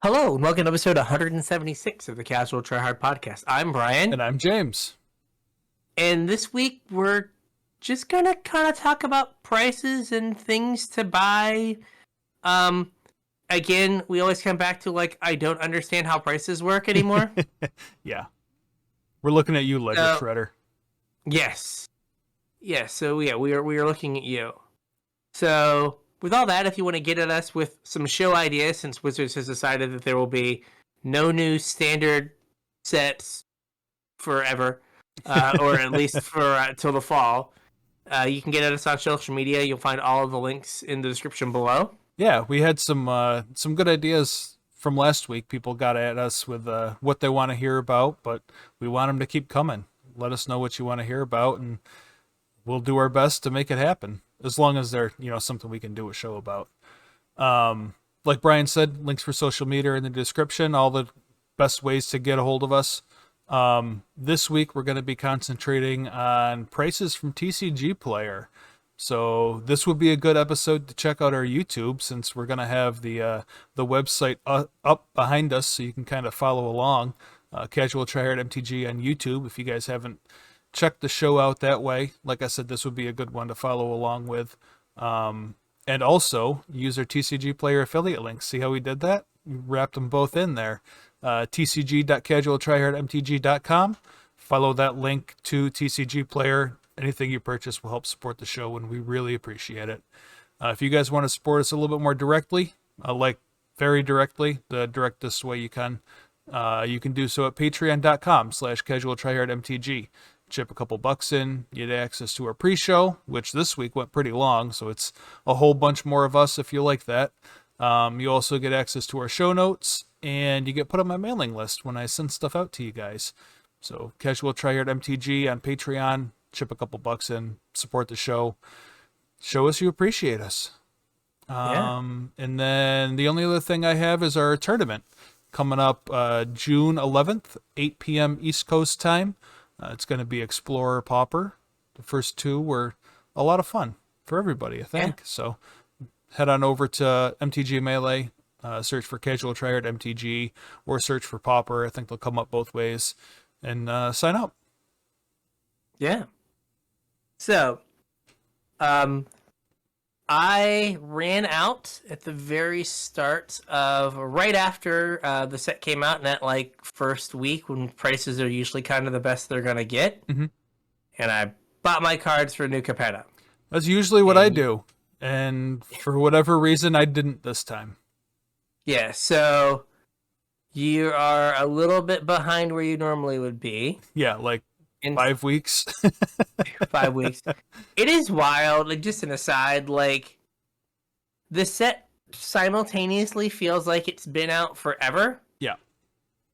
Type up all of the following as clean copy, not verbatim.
Hello, and welcome to episode 176 of the Casual Try Hard podcast. I'm Brian, And I'm James. and this week we're just gonna kind of talk about prices and things to buy. Again, we always come back to I don't understand how prices work anymore. Yeah. We're looking at you, Ledger Shredder. Yes, we are looking at you. So with all that, if you want to get at us with some show ideas, since Wizards has decided that there will be no new standard sets forever, or at least for till the fall, you can get at us on social media. You'll find all of the links in the description below. Yeah, we had some good ideas from last week. People got at us with what they want to hear about, but we want them to keep coming. Let us know what you want to hear about, and we'll do our best to make it happen, as long as they're something we can do a show about. Like Brian said, links for social media are in the description. All the best ways to get a hold of us. This week we're going to be concentrating on prices from TCG Player. So this would be a good episode to check out our YouTube, since we're going to have the website up behind us, so you can kind of follow along. CasualTryHardMTG on YouTube. If you guys haven't checked the show out that way, like I said, this would be a good one to follow along with. And also use our TCG Player affiliate links. See how we did that? We wrapped them both in there. tcg.casualtryhardmtg.com. Follow that link to TCG Player. Anything you purchase will help support the show, and we really appreciate it. If you guys want to support us a little bit more directly, very directly, the directest way you can do so at patreon.com/casualtryhardmtg. Chip a couple bucks in, you get access to our pre-show, which this week went pretty long, so it's a whole bunch more of us if you like that. You also get access to our show notes, and you get put on my mailing list when I send stuff out to you guys. So CasualTryHardMTG on Patreon, chip a couple bucks in, support the show, show us you appreciate us. And then the only other thing I have is our tournament coming up June 11th, 8 p.m. East Coast time. It's going to be Explorer Pauper. The first two were a lot of fun for everybody, I think. Yeah. So head on over to MTG Melee, search for Casual Tryhard MTG, or search for Pauper. I think they'll come up both ways, and sign up. Yeah. So, I ran out at the very start of right after the set came out, in that first week when prices are usually kind of the best they're gonna get, and I bought my cards for New Capenna. That's usually what I do, and for whatever reason, I didn't this time. Yeah, so you are a little bit behind where you normally would be. Yeah, in 5 weeks. 5 weeks. It is wild. Just an aside, the set simultaneously feels like it's been out forever. Yeah.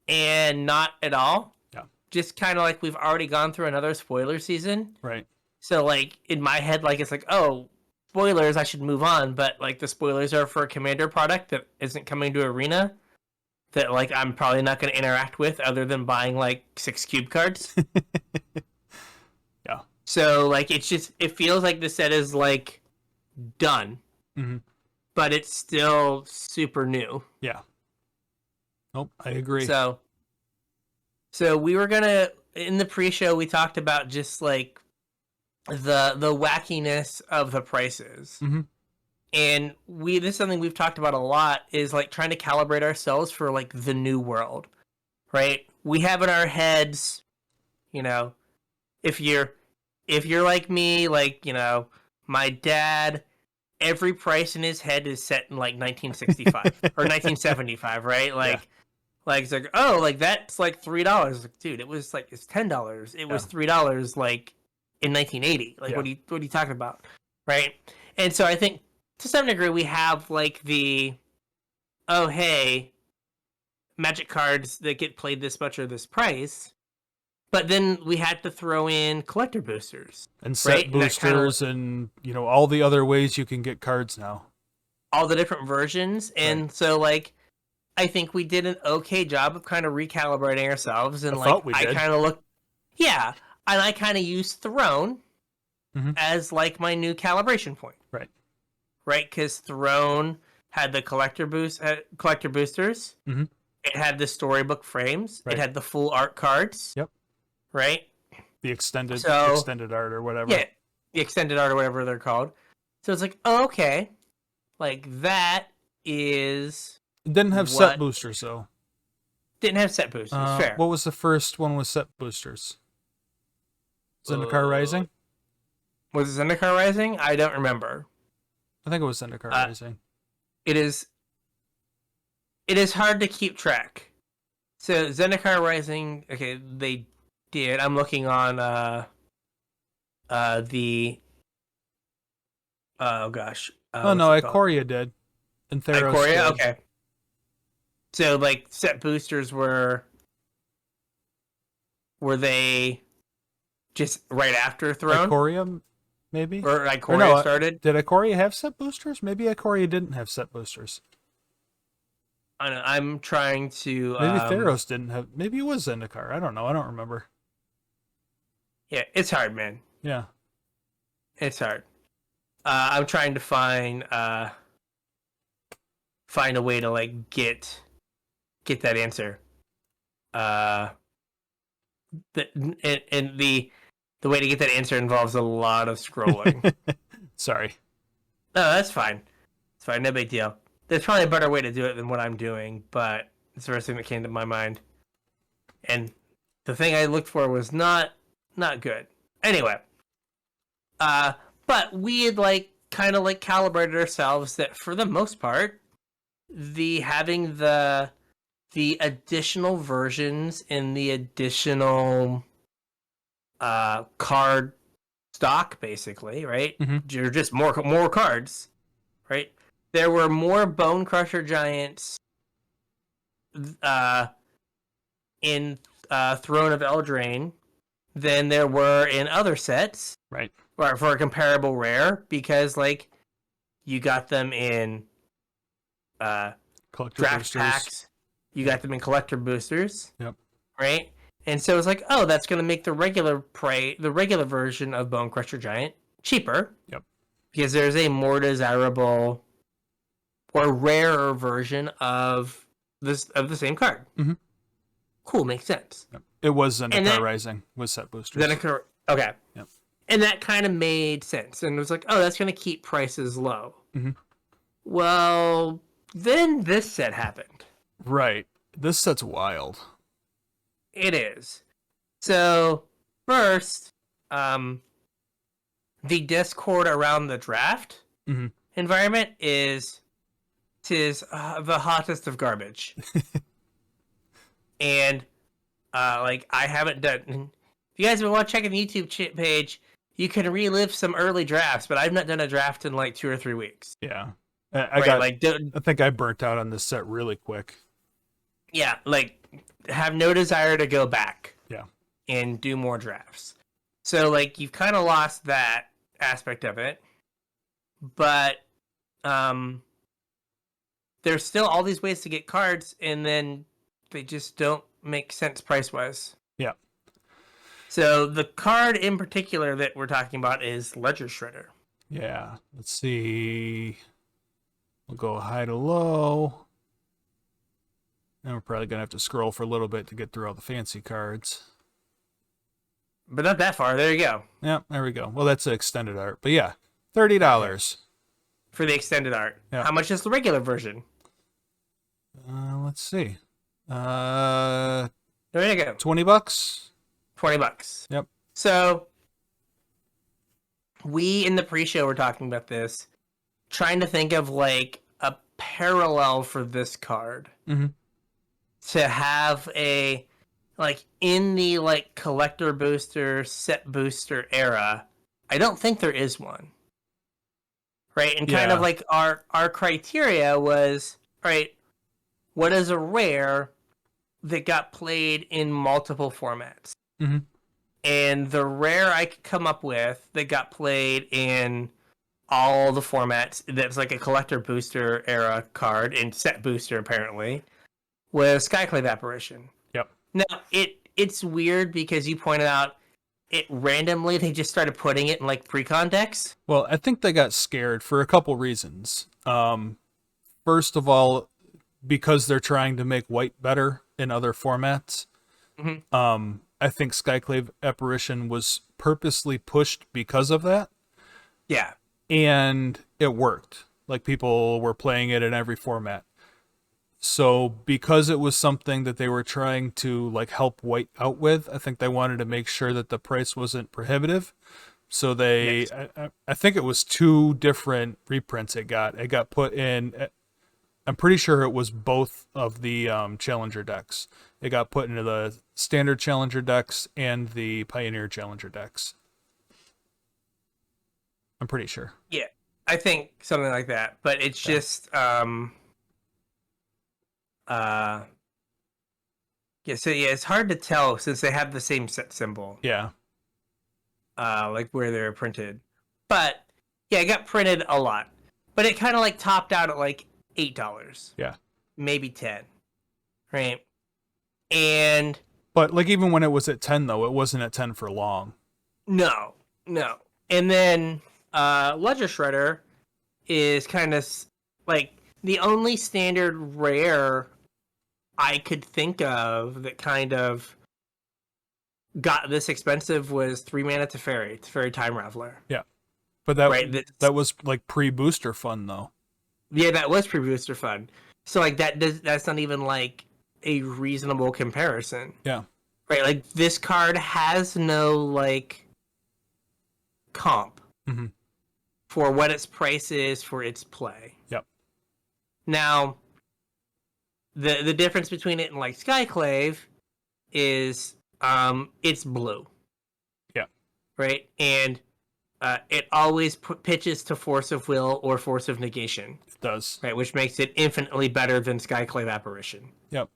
And not at all. Yeah. Just kind of we've already gone through another spoiler season. Right. So in my head, it's oh, spoilers, I should move on. But the spoilers are for a Commander product that isn't coming to Arena, that I'm probably not going to interact with other than buying 6 cube cards. Yeah. So it feels like the set is done, but it's still super new. Yeah. Nope, I agree. So we were gonna, in the pre-show, we talked about just the wackiness of the prices. And this is something we've talked about a lot, is trying to calibrate ourselves for the new world, right? We have in our heads, if you're like me, my dad, every price in his head is set in 1965 or 1975, right? It's that's $3. Dude, it was it's $10. It was $3 in 1980. What are you talking about, right? And so I think, to some degree, we have the, oh, hey, Magic cards that get played this much or this price. But then we had to throw in collector boosters. And set boosters and, all the other ways you can get cards now. All the different versions. And so, I think we did an okay job of kind of recalibrating ourselves. And, I kind of looked... Yeah. And I kind of used Throne as, my new calibration point. Right. Right? Because Throne had the collector boosters. Mm-hmm. It had the storybook frames. Right. It had the full art cards. Yep. Right. The extended art or whatever. Yeah, the extended art or whatever they're called. So it's like, oh, okay, like that is. It didn't have set boosters though. Didn't have set boosters. Fair. What was the first one with set boosters? Zendikar Rising? Was it Zendikar Rising? I don't remember. I think it was Zendikar Rising. It is hard to keep track. So Zendikar Rising, okay, they did. I'm looking on the oh gosh. Ikoria did. And Theros Ikoria, did. okay. So like set boosters were they just right after Throne? Ikoria, maybe? Or Ikoria started? Did Ikoria have set boosters? Maybe Ikoria didn't have set boosters. I know, I'm trying to... Maybe Theros didn't have... Maybe it was Zendikar. I don't know. I don't remember. Yeah, it's hard, man. Yeah. It's hard. I'm trying to find a way to like get that answer. The way to get that answer involves a lot of scrolling. Sorry. No, that's fine. It's fine. No big deal. There's probably a better way to do it than what I'm doing, but it's the first thing that came to my mind. And the thing I looked for was not good. Anyway, but we had like kind of like calibrated ourselves that for the most part, having the additional versions and the additional card stock, basically, right? Mm-hmm. You're just more cards, right? There were more Bone Crusher Giants in Throne of Eldraine than there were in other sets, right? Or for a comparable rare, because like you got them in collector draft boosters. packs, you got them in collector boosters, yep, right? And so it's like, oh, that's going to make the regular version of Bone Crusher Giant cheaper, yep, because there's a more desirable or rarer version of the same card. Mm-hmm. Cool, makes sense. Yep. It was Zendikar Rising with set boosters. Okay. Yep. And that kind of made sense. And it was like, oh, that's going to keep prices low. Mm-hmm. Well, then this set happened. Right. This set's wild. It is. So, first, the Discord around the draft mm-hmm. environment is the hottest of garbage. And like I haven't done. If you guys have been checking the YouTube page, you can relive some early drafts, but I've not done a draft in like 2 or 3 weeks. Yeah, I think I burnt out on this set really quick. Yeah, like have no desire to go back. Yeah, and do more drafts. So like you've kind of lost that aspect of it, but there's still all these ways to get cards, and then they just don't make sense price-wise. Yeah. So the card in particular that we're talking about is Ledger Shredder. Yeah. Let's see. We'll go high to low. And we're probably going to have to scroll for a little bit to get through all the fancy cards. But not that far. There you go. Yeah, there we go. Well, that's the extended art. But yeah, $30. For the extended art. Yeah. How much is the regular version? Let's see. There you go. $20? $20. Yep. So we in the pre-show were talking about this, trying to think of like a parallel for this card. Mm-hmm. To have a like in the like collector booster, set booster era. I don't think there is one. Right? And kind of like our criteria was, right, what is a rare that got played in multiple formats? Mm-hmm. And the rare I could come up with that got played in all the formats, that's like a collector booster era card, and set booster apparently, was Skyclave Apparition. Yep. Now, it's weird because you pointed out it randomly, they just started putting it in like pre-con decks. Well, I think they got scared for a couple reasons. first of all, because they're trying to make white better in other formats. I think Skyclave Apparition was purposely pushed because of that. Yeah. And it worked. Like, people were playing it in every format. So because it was something that they were trying to like help white out with, I think they wanted to make sure that the price wasn't prohibitive. So they, Yes. I think it was 2 different reprints it got. It got put in, I'm pretty sure it was both of the Challenger decks. It got put into the Standard Challenger decks and the Pioneer Challenger decks. I'm pretty sure. Yeah, I think something like that. But it's just yeah, so yeah, it's hard to tell since they have the same set symbol. Yeah. Like where they're printed. But yeah, it got printed a lot. But it kind of like topped out at like $8. Yeah. Maybe 10. Right? And but like even when it was at 10 though, it wasn't at 10 for long. No. And then Ledger Shredder is kind of like the only standard rare I could think of that kind of got this expensive was 3 mana Teferi Time Raveler. Yeah. But that was like pre-booster fun though. Yeah, that was pre-booster fun. So like that's not even like a reasonable comparison. Yeah. Right, like this card has no like comp for what its price is for its play. Yep. Now, the difference between it and like Skyclave is it's blue. Yeah. Right, and it always pitches to Force of Will or Force of Negation. It does. Right, which makes it infinitely better than Skyclave Apparition. Yep.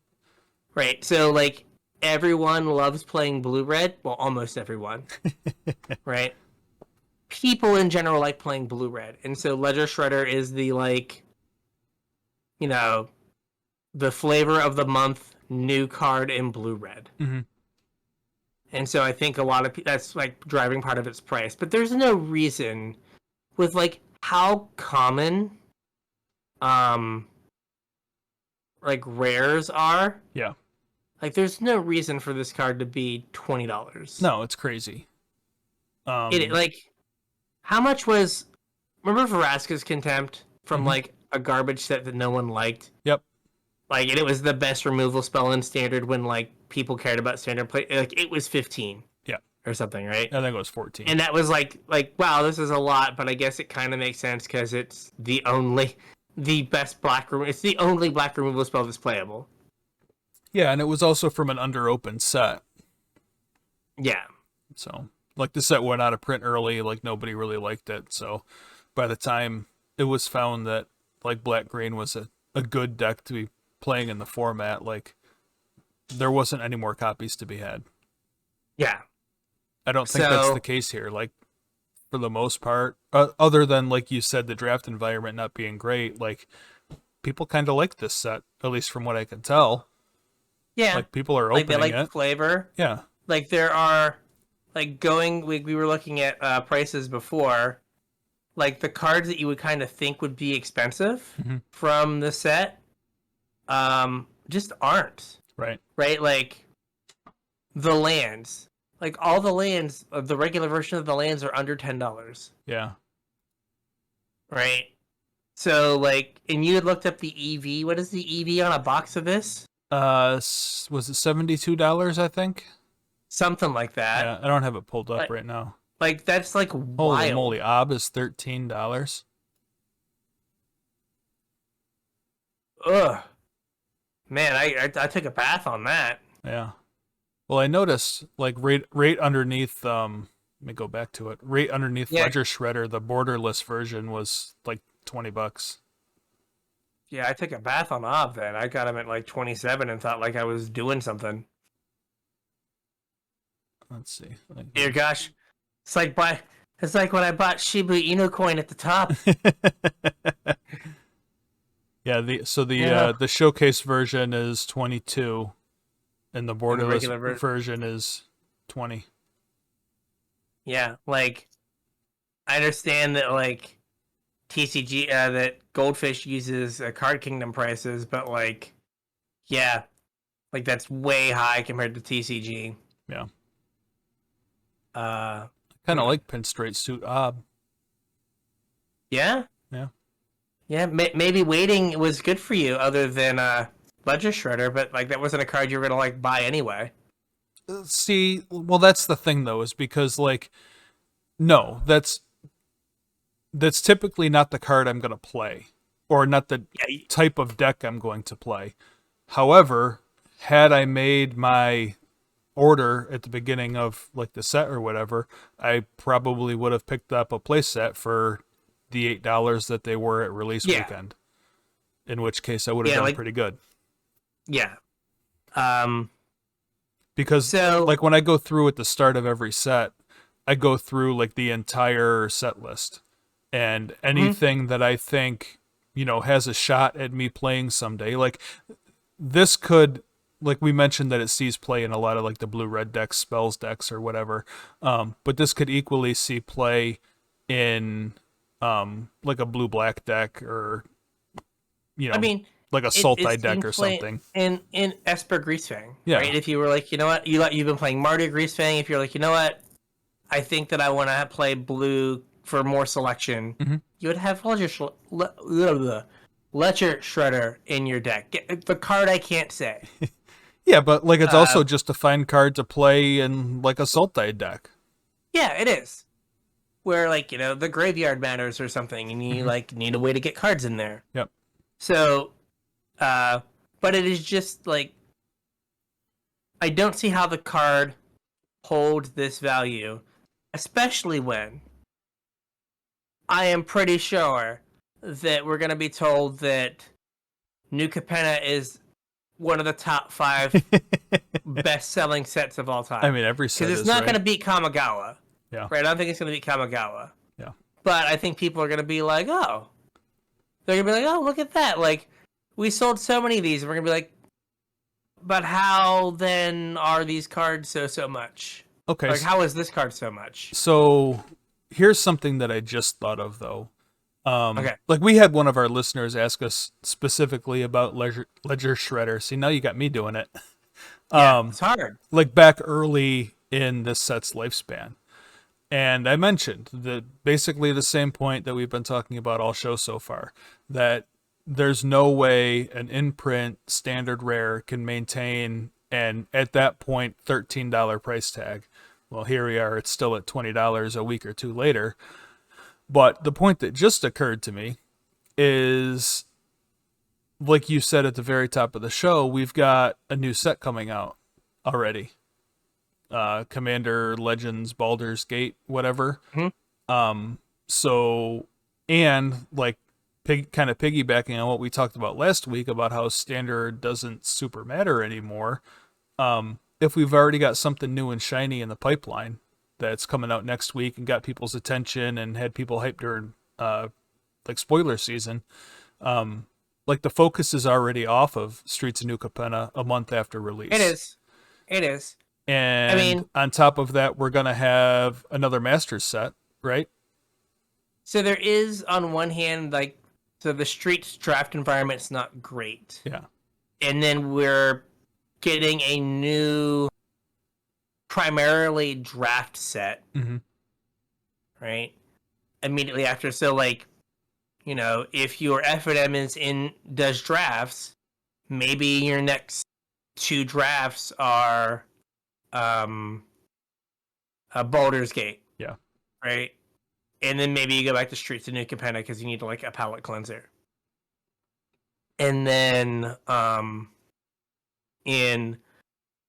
Right, so like everyone loves playing blue-red. Well, almost everyone. Right? People in general like playing blue-red. And so Ledger Shredder is the, like, you know, the flavor of the month new card in blue-red. And so I think a lot of that's, like, driving part of its price. But there's no reason with, like, how common, like, rares are. Yeah. Like, there's no reason for this card to be $20. No, it's crazy. Like, how much was... Remember Vraska's Contempt from, like, a garbage set that no one liked? Yep. Like, and it was the best removal spell in Standard when, like, people cared about Standard play. Like, it was 15. Yeah. Or something, right? I think it was 14. And that was, like, wow, this is a lot, but I guess it kind of makes sense because it's the best black... It's the only black removal spell that's playable. Yeah, and it was also from an under-open set. Yeah. So, like, the set went out of print early, like, nobody really liked it. So, by the time it was found that, like, black-green was a good deck to be playing in the format, like, there wasn't any more copies to be had. Yeah. I don't think that's the case here. Like, for the most part, other than, like you said, the draft environment not being great, like, people kind of like this set, at least from what I can tell. Yeah. Like, people are opening it. Like, they like the flavor. Yeah. Like, there are, like, we were looking at prices before. Like, the cards that you would kind of think would be expensive from the set just aren't. Right. Right? Like, the lands. Like, all the lands, the regular version of the lands are under $10. Yeah. Right? So, like, and you had looked up the EV. What is the EV on a box of this? Was it $72, I think? Something like that. Yeah, I don't have it pulled up right now. Like, that's, like, Holy wild. moly, Ob is $13. Ugh. Man, I took a bath on that. Yeah. Well, I noticed, like, right underneath, let me go back to it. Right underneath Ledger Shredder, the borderless version was, like, $20. Yeah, I took a bath on Ob then. I got him at, like, 27 and thought, like, I was doing something. Let's see. Dear gosh. It's like when I bought Shiba Inu coin at the top. Yeah, the showcase version is 22 and the borderless version is 20. Yeah, like, I understand that, like, TCG that Goldfish uses Card Kingdom prices, but like, yeah, like that's way high compared to TCG. Yeah. Uh, Kind of like Pinstripe Suit Ob. Yeah. Yeah. Yeah. Maybe waiting was good for you, other than Ledger Shredder, but like that wasn't a card you were gonna like buy anyway. See, well, that's the thing though, is because like, no, that's typically not the card I'm going to play, or not the Yeah. type of deck I'm going to play. However, had I made my order at the beginning of like the set or whatever, I probably would have picked up a playset for the $8 that they were at release weekend. In which case, I would have done pretty good. Yeah. Because like when I go through at the start of every set, I go through like the entire set list, and anything that I think, you know, has a shot at me playing someday. Like this could, like we mentioned that it sees play in a lot of like the blue-red decks, spells decks or whatever. But this could equally see play in like a blue-black deck, or, you know, I mean, like a Sultai deck or something. In Esper Greasefang, right? If you were like, you know what, you've been playing Mardu Greasefang, if you're like, you know what, I think that I want to play blue for more selection, you would have Ledger Shredder in your deck. The card I can't say. Yeah, but like it's also just a fine card to play in like a Sultai deck. Yeah, it is. Where like, you know, the graveyard matters or something, and you like need a way to get cards in there. Yep. So, but it is just like, I don't see how the card holds this value, especially when I am pretty sure that we're going to be told that New Capenna is one of the top 5 best-selling sets of all time. I mean, every set is, because it's not going to beat Kamigawa. Yeah. Right? I don't think it's going to beat Kamigawa. Yeah. But I think people are going to be like, oh. They're going to be like, oh, look at that. Like, we sold so many of these. And we're going to be like, but how then are these cards so much? Okay. Like, how is this card so much? So here's something that I just thought of, though. Okay. Like we had one of our listeners ask us specifically about Ledger Shredder. See, now you got me doing it. Yeah, it's hard. Like back early in this set's lifespan. And I mentioned that basically the same point that we've been talking about all show so far, that there's no way an in-print standard rare can maintain an, at that point, $13 price tag. Well, here we are. It's still at $20 a week or two later. But the point that just occurred to me is, like you said at the very top of the show, we've got a new set coming out already. Commander Legends Baldur's Gate, whatever. So, and like kind of piggybacking on what we talked about last week about how standard doesn't super matter anymore. If we've already got something new and shiny in the pipeline that's coming out next week and got people's attention and had people hyped during like spoiler season, like the focus is already off of Streets of New Capenna a month after release. It is. And I mean, on top of that, we're going to have another Masters set, right? So there is, on one hand, like, so the Streets draft environment's not great. Yeah. And then we're getting a new primarily draft set, right? Immediately after. So, like, you know, if your F&M does drafts, maybe your next 2 drafts are Baldur's Gate. Yeah. Right? And then maybe you go back to Streets of New Capenna because you need like a palate cleanser. And then in,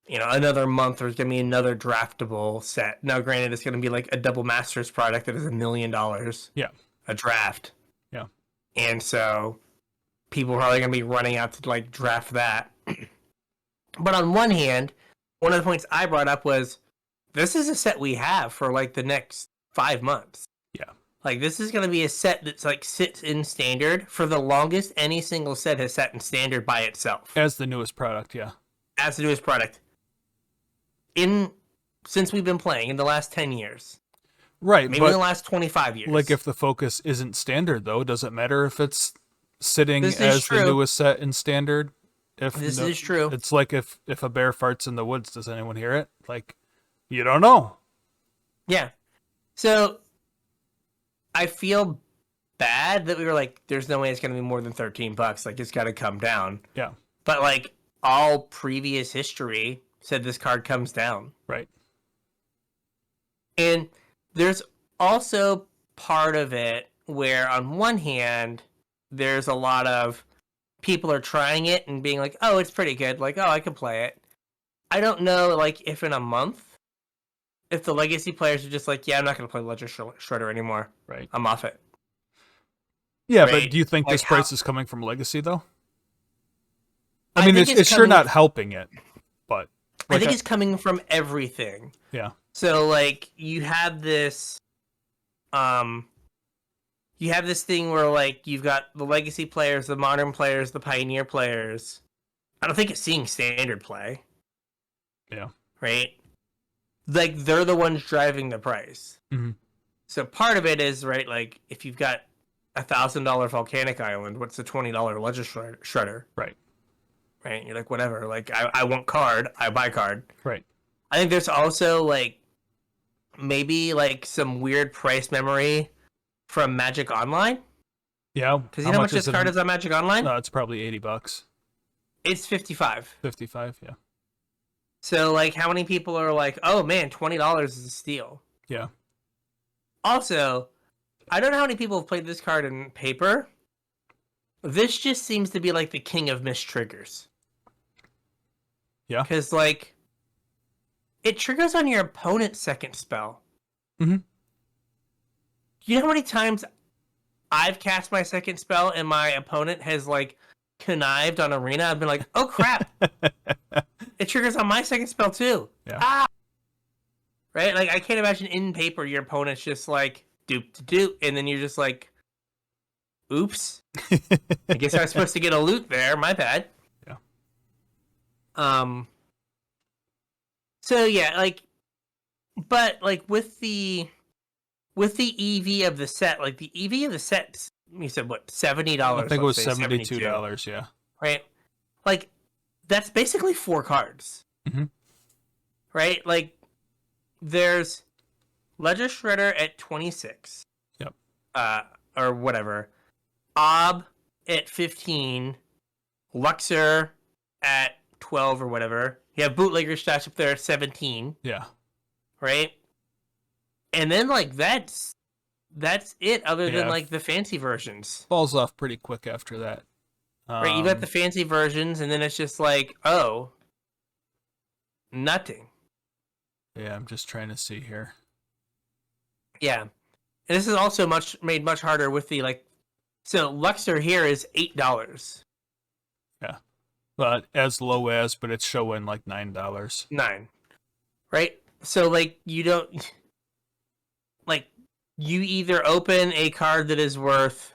you know, another month there's gonna be another draftable set. Now granted it's gonna be like a double masters product that is $1 million. Yeah. A draft. Yeah. And so people are probably gonna be running out to like draft that. But on one hand, one of the points I brought up was this is a set we have for like the next 5 months. Yeah. Like this is going to be a set that's like sits in standard for the longest any single set has sat in standard by itself. As the newest product, yeah. As the newest product. Since we've been playing in the last 10 years. Right, Maybe but in the last 25 years. like if the focus isn't standard, though, does it matter if it's sitting This is as the true. newest set in standard? If This is true. It's like if a bear farts in the woods, does anyone hear it? Like, you don't know. Yeah. So I feel bad that we were like, there's no way it's going to be more than $13. Like, it's got to come down. Yeah. But like all previous history said this card comes down. Right. And there's also part of it where on one hand, there's a lot of people are trying it and being like, oh, it's pretty good. Like, oh, I can play it. I don't know, like, if in a month, if the legacy players are just like, yeah, I'm not going to play Ledger Shredder anymore. Right. I'm off it. Yeah, Right? but do you think Like this price is coming from Legacy, though? I mean, think it's sure not helping it, but... I think it's coming from everything. Yeah. So, like, you have this thing where, like, you've got the legacy players, the modern players, the pioneer players. I don't think it's seeing standard play. Yeah. Right? Like, they're the ones driving the price. Mm-hmm. So part of it is, right, like, if you've got $1,000 Volcanic Island, what's the $20 Ledger Shredder? Right. Right? You're like, whatever. Like, I want card. I buy card. Right. I think there's also, like, maybe, like, some weird price memory from Magic Online. Yeah. Because you know how much this card is on Magic Online? No, it's probably $80. It's 55. 55, yeah. So, like, how many people are like, oh, man, $20 is a steal? Yeah. Also, I don't know how many people have played this card in paper. This just seems to be, like, the king of missed triggers. Yeah. Because, like, it triggers on your opponent's second spell. Mm-hmm. You know how many times I've cast my second spell and my opponent has, like, connived on Arena? I've been like, oh, crap. It triggers on my second spell, too. Yeah. Ah! Right? Like, I can't imagine in paper your opponent's just like, doop, and then you're just like, oops. I guess I was supposed to get a loot there. My bad. Yeah. So, yeah, like, but, like, with the EV of the set, like, the EV of the set, you said, what, $70? I think it was $72, yeah. Right? Like, that's basically 4 cards. Mm-hmm. Right? Like, there's Ledger Shredder at 26. Yep. Or whatever. Ob at 15. Luxor at 12 or whatever. You have Bootlegger Stash up there at 17. Yeah. Right? And then, like, that's it, other than, like, the fancy versions. Falls off pretty quick after that. Right, you got the fancy versions, and then it's just like, oh, nothing. Yeah, I'm just trying to see here. Yeah. And this is also made much harder with the, like, so Luxor here is $8. Yeah. But as low as, but it's showing like $9. 9. Right? So, like, you don't, like, you either open a card that is worth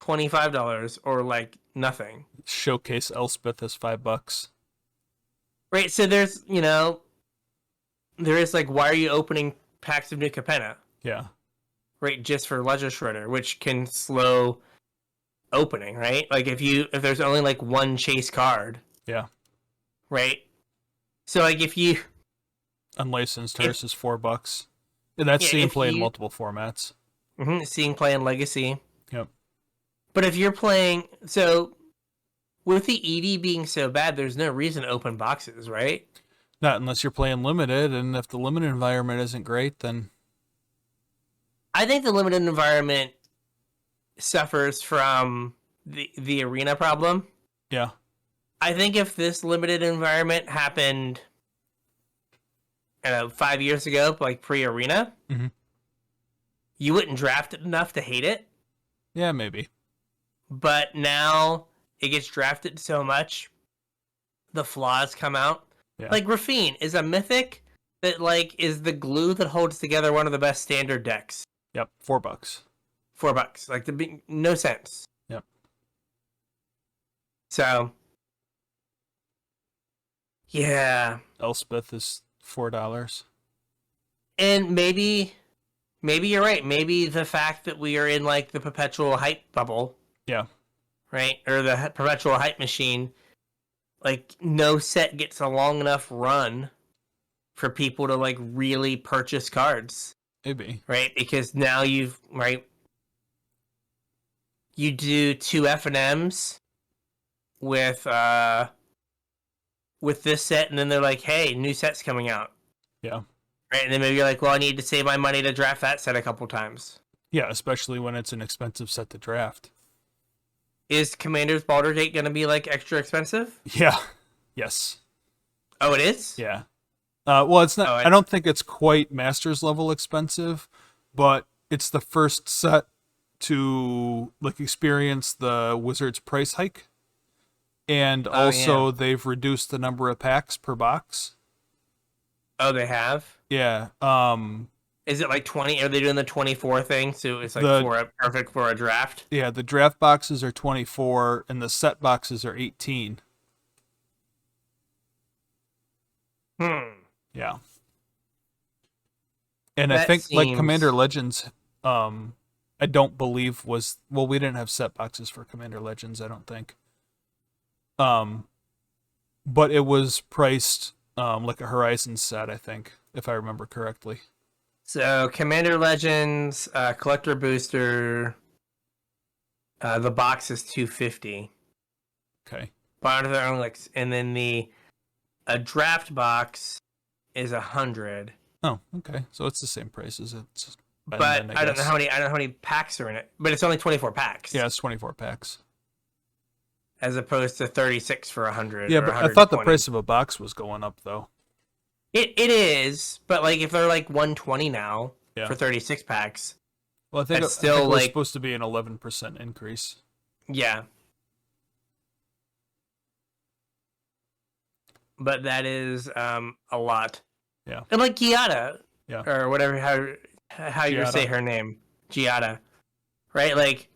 $25 or, like, nothing. Showcase Elspeth is $5. Right, so there's, you know, there is, like, why are you opening packs of New Capenna? Yeah. Right, just for Ledger Shredder, which can slow opening, right? Like, if there's only, like, one chase card. Yeah. Right? So, like, if you... Unlicensed Hearse is $4. And that's seeing play in multiple formats. Mm-hmm, seeing play in Legacy. Yep. But if you're playing... So, with the EV being so bad, there's no reason to open boxes, right? Not unless you're playing limited, and if the limited environment isn't great, then... I think the limited environment suffers from the arena problem. Yeah. I think if this limited environment happened 5 years ago, like pre-arena, mm-hmm. you wouldn't draft it enough to hate it. Yeah, maybe. But now it gets drafted so much, the flaws come out. Yeah. Like, Rafine is a mythic that, like, is the glue that holds together one of the best standard decks. Yep, $4. $4. Like, no sense. Yep. So, yeah. Elspeth is $4. And maybe Maybe you're right. Maybe the fact that we are in like the perpetual hype bubble, Yeah. right, or the perpetual hype machine, like no set gets a long enough run for people to like really purchase cards, Maybe. right? Because now you do two F&Ms with this set, and then they're like, hey, new set's coming out. Yeah. Right, and then maybe you're like, well, I need to save my money to draft that set a couple times. Yeah, especially when it's an expensive set to draft. Is Commander's Baldur's Gate going to be like extra expensive? Yeah. Yes. Oh, it is? Yeah. Well, it's not. Oh, I don't think it's quite Masters level expensive, but it's the first set to like experience the Wizards price hike, and also they've reduced the number of packs per box. Oh, they have? Yeah. Is it like 20? Are they doing the 24 thing? So it's like perfect for a draft? Yeah, the draft boxes are 24 and the set boxes are 18. Yeah. And I think like Commander Legends, I don't believe we didn't have set boxes for Commander Legends, I don't think. But it was priced like a Horizon set, I think, if I remember correctly. So Commander Legends, Collector Booster, the box is $250. Okay. And then a draft box is $100. Oh, okay. So it's the same price as it's. But I don't know how many packs are in it. But it's only 24 packs. Yeah, it's 24 packs. As opposed to 36 for 100. Yeah, but I thought the price of a box was going up though. It is, but like if they're like 120 now for 36 packs. Well, I think it's still like supposed to be an 11% increase. Yeah. But that is a lot. Yeah. And like Giada, yeah, or whatever how you say her name, Giada, right? Like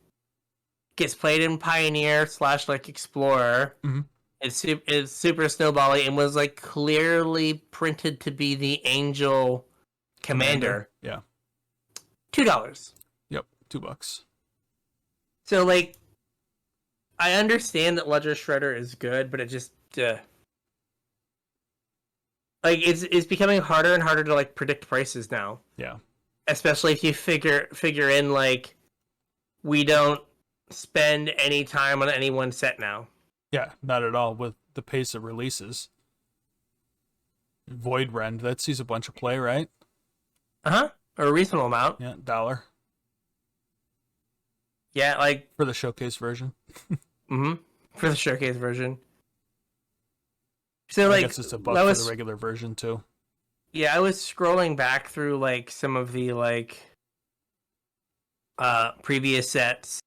gets played in Pioneer / like Explorer. Mm-hmm. It's super snowbally and was like clearly printed to be the Angel Commander. Yeah. $2. Yep, $2. So like, I understand that Ledger Shredder is good, but it just like it's becoming harder and harder to like predict prices now. Yeah. Especially if you figure in like we don't spend any time on any one set now. Yeah, not at all with the pace of releases. Void Rend, that sees a bunch of play, right? Or a reasonable amount. Yeah, $1. Yeah, like for the showcase version. For the showcase version. So like, I guess it's a buck for the regular version too. Yeah, I was scrolling back through like some of the like previous sets.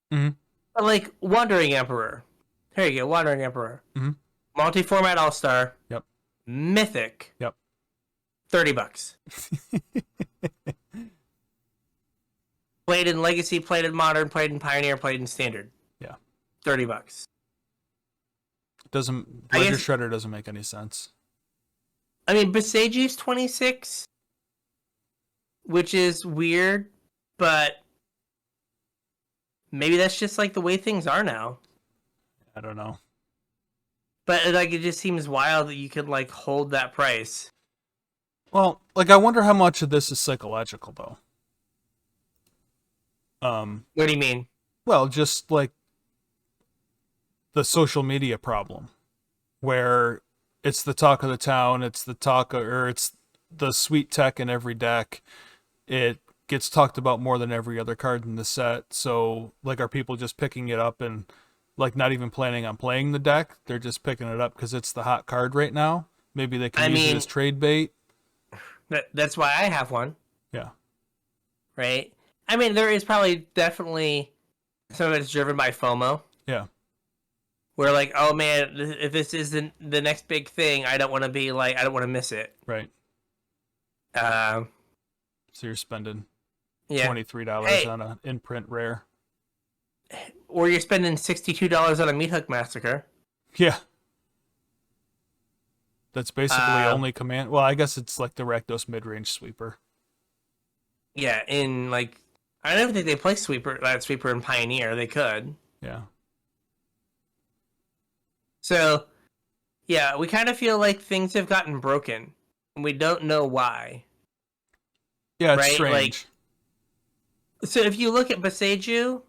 Like Wandering Emperor. Here you go, Wandering Emperor. Multi-format All-Star. Yep. Mythic. Yep. $30. Played in Legacy, played in Modern, played in Pioneer, played in Standard. Yeah. $30. Ledger Shredder doesn't make any sense. I mean, Besage's 26, which is weird, but maybe that's just like the way things are now. I don't know. But like, it just seems wild that you could like hold that price. Well, like I wonder how much of this is psychological though. What do you mean? Well, just like the social media problem, where it's the talk of the town, it's the sweet tech in every deck. It gets talked about more than every other card in the set. So, like, are people just picking it up and like not even planning on playing the deck? They're just picking it up because it's the hot card right now. Maybe they can use it as trade bait. That's why I have one. Yeah. Right? I mean, there is probably definitely some of it's driven by FOMO. Yeah. Where like, oh man, if this isn't the next big thing, I don't want to miss it. Right. So you're spending $23 on an in-print rare. Or you're spending $62 on a Meat Hook Massacre. Yeah. That's basically only command. Well, I guess it's like the Rakdos mid-range sweeper. Yeah, in like I don't even think they play Sweeper and Pioneer. They could. Yeah. So yeah, we kind of feel like things have gotten broken, and we don't know why. Yeah, it's Right? Like, strange. so if you look at Beseju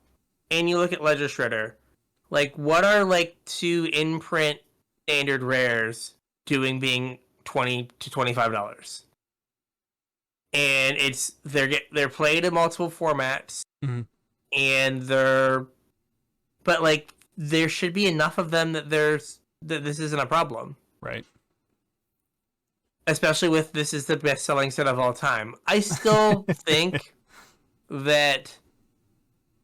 and you look at Ledger Shredder, like what are like two imprint standard rares doing being $20 to $25? And they're played in multiple formats, Mm-hmm. and but like there should be enough of them that this isn't a problem. Right. Especially with this is the best selling set of all time. I still think that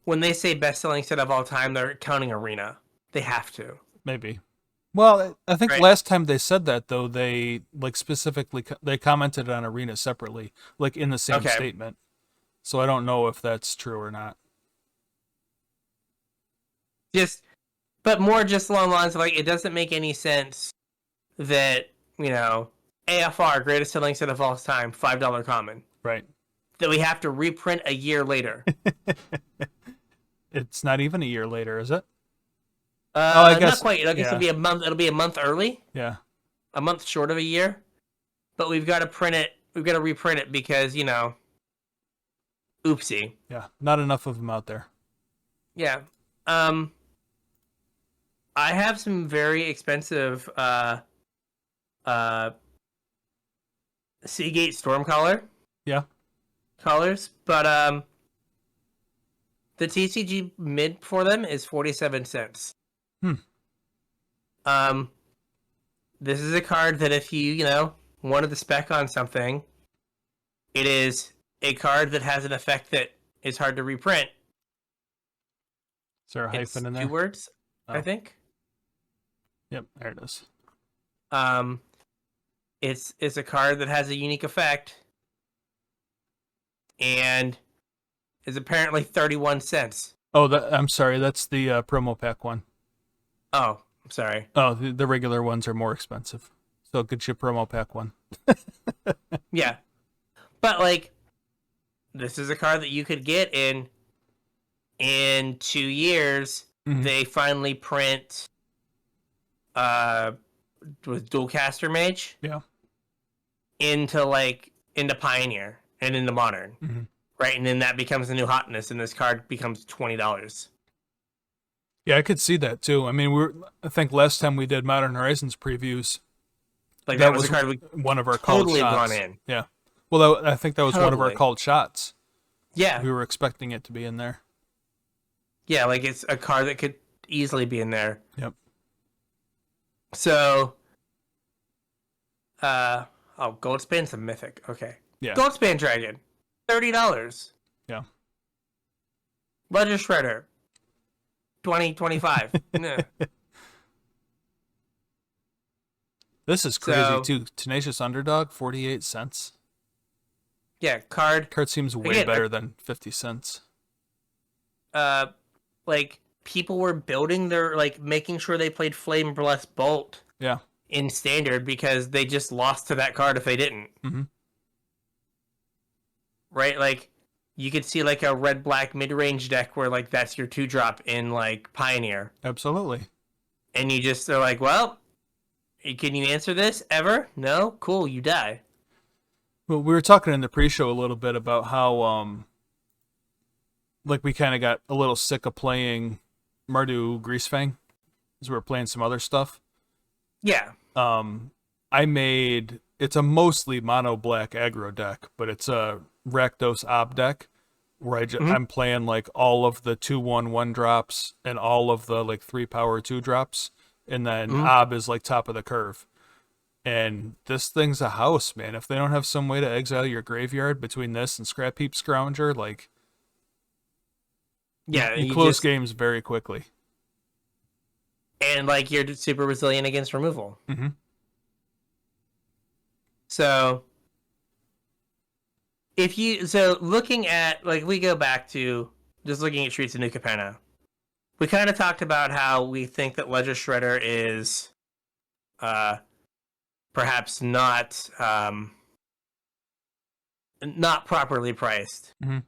when they say best selling set of all time, they're counting Arena. They have to. Maybe. Well, I think Right? last time they said that though, they like specifically they commented on Arena separately, like in the same Okay. statement. So I don't know if that's true or not. Just but more just along the lines of like it doesn't make any sense that, AFR, greatest selling set of all time, $5 common, Right. that we have to reprint a year later. It's not even a year later, is it? Oh, I Not guess. quite. I guess Yeah. it'll be a month early, Yeah. a month short of a year. But we've got to print it. We've got to reprint it because, oopsie. Yeah. Not enough of them out there. Yeah. Um, I have some very expensive uh Seagate Stormcaller Yeah. collars, but the TCG mid for them is 47 cents. Hmm. Um, this is a card that if wanted to spec on something, it is a card that has an effect that is hard to reprint. Is there a It's hyphen in there? 2 words, Oh. I think. Yep. There it is. Um, it's a card that has a unique effect, and is apparently 31 cents. Oh, I'm sorry. That's the promo pack one. Oh, I'm sorry. Oh, the regular ones are more expensive. So get you promo pack one. Yeah, but like, this is a card that you could get in 2 years. Mhm. They finally print with Dual Caster Mage Yeah. into Pioneer and into Modern, Mhm. right? And then that becomes the new hotness, and this card becomes $20. Yeah, I could see that too. I mean, I think last time we did Modern Horizons previews, Like that that was was a card we one of our called totally have gone shots. in. Yeah. Well, I think that was one of our Totally. called shots. Yeah, We were expecting it to be in there. yeah. Like it's a card that could easily be in there. Yep. So, Goldspan's a mythic. Okay. Yeah. Goldspan Dragon, $30. Yeah. Ledger Shredder, 25. Nah. This is crazy So, too. Tenacious Underdog, 48 cents. yeah, card. Card seems way Again, better than 50 cents. Like people were building their making sure they played Flame Blessed Bolt Yeah. in Standard because they just lost to that card if they didn't. Mhm. Right? Like you could see like a red black mid range deck where like that's your 2-drop in like Pioneer, Absolutely. and you just are like, well, can you answer this ever? No, cool, you die. Well, we were talking in the pre-show a little bit about how like we kind of got a little sick of playing Mardu Greasefang as we were playing some other stuff. Yeah. It's a mostly mono black aggro deck, but it's a Rakdos Ob deck where I'm playing like all of the 2/1 drops and all of the like 3 power 2 drops, and then Ob is like top of the curve. And this thing's a house, man. If they don't have some way to exile your graveyard between this and Scrap Heap Scrounger, like Yeah, you close games very quickly. and like you're super resilient against removal. Mm-hmm. So looking at like we go back to just looking at Streets of New Capenna, we kind of talked about how we think that Ledger Shredder is perhaps not not properly priced. Mm-hmm.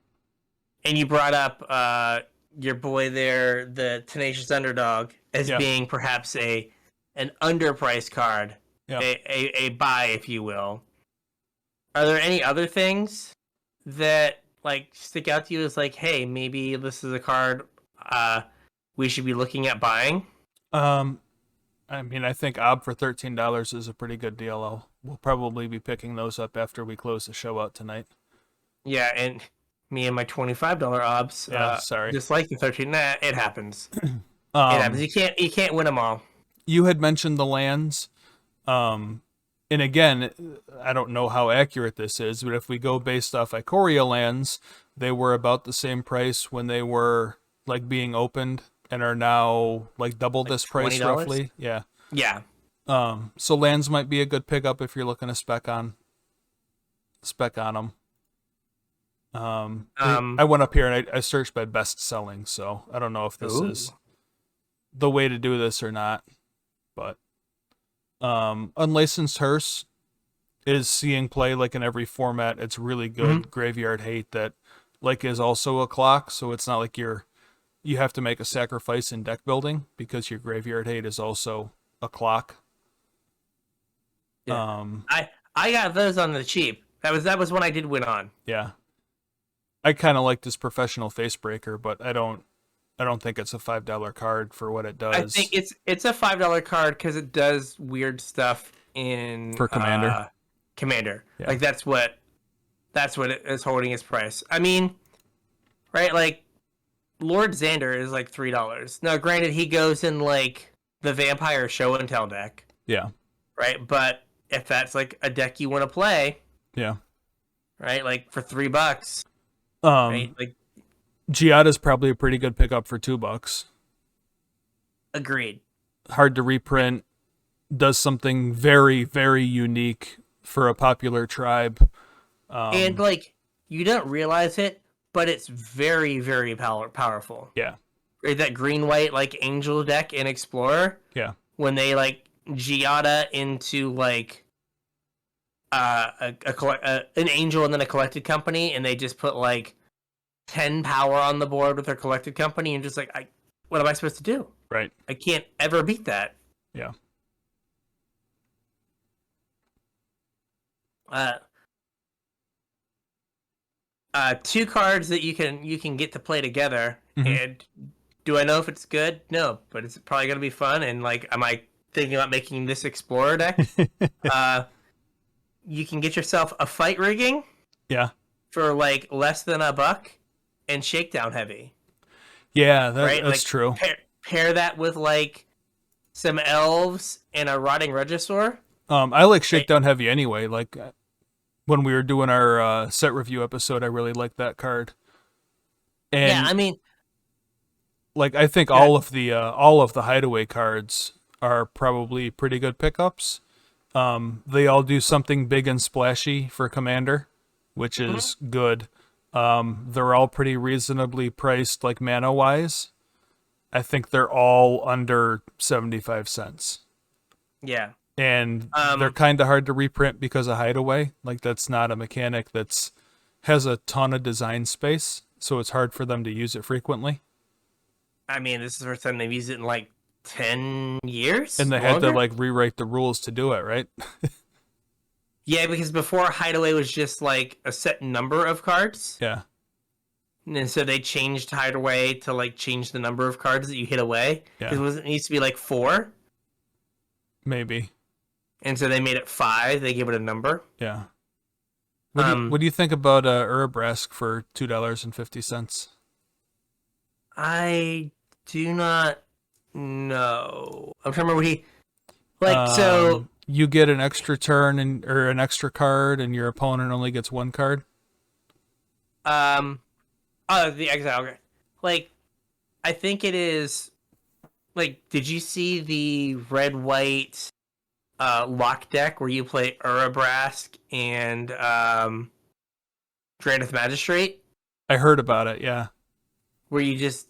And you brought up your boy there, the Tenacious Underdog, as being perhaps an underpriced card, a buy, if you will. Are there any other things that like stick out to you as like, hey, maybe this is a card we should be looking at buying? I mean, I think Ob for $13 is a pretty good deal. We'll probably be picking those up after we close the show out tonight. Yeah, and me and my $25 obs. Sorry. Just like the 13. Nah, it happens. It happens. You can't win them all. You had mentioned the lands. And again, I don't know how accurate this is, but if we go based off Ikoria lands, they were about the same price when they were like being opened and are now like double this price $20? roughly. Yeah. Yeah. So lands might be a good pickup if you're looking to spec on them. I went up here and I searched by best selling, so I don't know if this is the way to do this or not. But Unlicensed Hearse is seeing play like in every format. It's really good. Graveyard Hate that like is also a clock, so it's not like you have to make a sacrifice in deck building because your Graveyard Hate is also a clock. Yeah. I got those on the cheap. That was one I did win on. Yeah. I kind of like this Professional Facebreaker, but I don't think it's a $5 card for what it does. I think it's a $5 card because it does weird stuff for Commander. Commander, yeah. Like that's what it is holding its price. I mean, right? Like Lord Xander is like $3. Now, granted, he goes in like the Vampire Show and Tell deck. Yeah. Right, but if that's like a deck you want to play, yeah. Right, like for $3. Right? Like Giada's probably a pretty good pickup for $2. Agreed. Hard to reprint. Does something very, very unique for a popular tribe. And like you don't realize it, but it's very, very powerful. Yeah. Right, that green-white like Angel deck in Explorer. Yeah. When they like Giada into like an Angel and then a Collected Company, and they just put like 10 power on the board with their Collected Company, and just like, what am I supposed to do? Right. I can't ever beat that. Yeah. Two cards that you can get to play together, and do I know if it's good? No, but it's probably gonna be fun. And like, am I thinking about making this Explorer deck? You can get yourself a Fight Rigging. Yeah. For like less than $1 and Shakedown Heavy. Yeah, that's like, true. Pair that with like some Elves and a Rotting Regisaur. I like Shakedown Heavy anyway. Like when we were doing our set review episode, I really liked that card. And yeah, I mean, like I think all of the Hideaway cards are probably pretty good pickups. They all do something big and splashy for Commander, which is good. They're all pretty reasonably priced, like mana-wise. I think they're all under 75 cents. Yeah. And they're kind of hard to reprint because of Hideaway. Like, that's not a mechanic has a ton of design space, so it's hard for them to use it frequently. I mean, this is the first time they've used it in like 10 years? And they had to like rewrite the rules to do it, right? Yeah, because before Hideaway was just like a set number of cards. Yeah. And so they changed Hideaway to like change the number of cards that you hit away. Yeah. Because it used to be like 4. Maybe. And so they made it 5. They gave it a number. Yeah. What do you think about Urabrask for $2.50? I do not know. I'm trying to remember what he so you get an extra turn or an extra card, and your opponent only gets 1 card. The exile. Like, I think it is. Like, did you see the red-white lock deck where you play Urabrask and Drannith Magistrate? I heard about it. Yeah. Where you just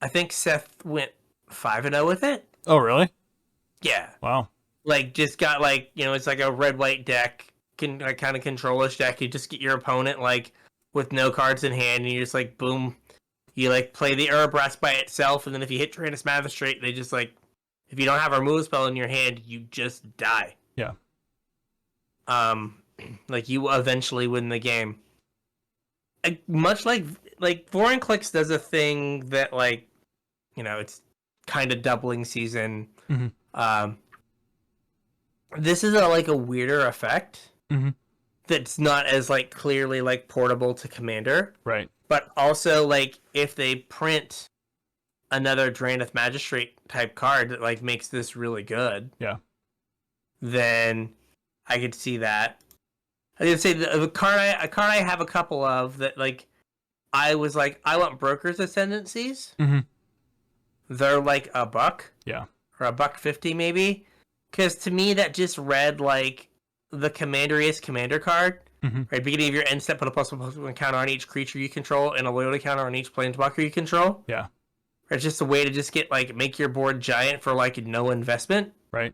I think Seth went 5-0 with it. Oh, really? Yeah. Wow. Like, just got like, it's like a red-white deck, like kind of controllish deck. You just get your opponent like with no cards in hand, and you just like boom, you like play the Erebras by itself, and then if you hit Tyrannus Magistrate, they just like if you don't have a remove spell in your hand, you just die. Yeah. Like you eventually win the game. Much like Vorinclex does a thing that like, you know, it's kind of doubling season. Mm-hmm. This is a weirder effect. Mm-hmm. That's not as like clearly like portable to Commander. Right. But also like if they print another Drannith Magistrate type card that like makes this really good. Yeah. Then I could see that. I would say a card I have a couple of that like I was like I want Broker's Ascendancies. Mm-hmm. They're like $1. Yeah. Or $1.50 maybe. Because to me that just read like the Commander-iest Commander card. Mm-hmm. Right, beginning of your end step, put a +1/+1 counter on each creature you control and a loyalty counter on each planeswalker you control. Yeah. It's just a way to just get like make your board giant for like no investment. Right.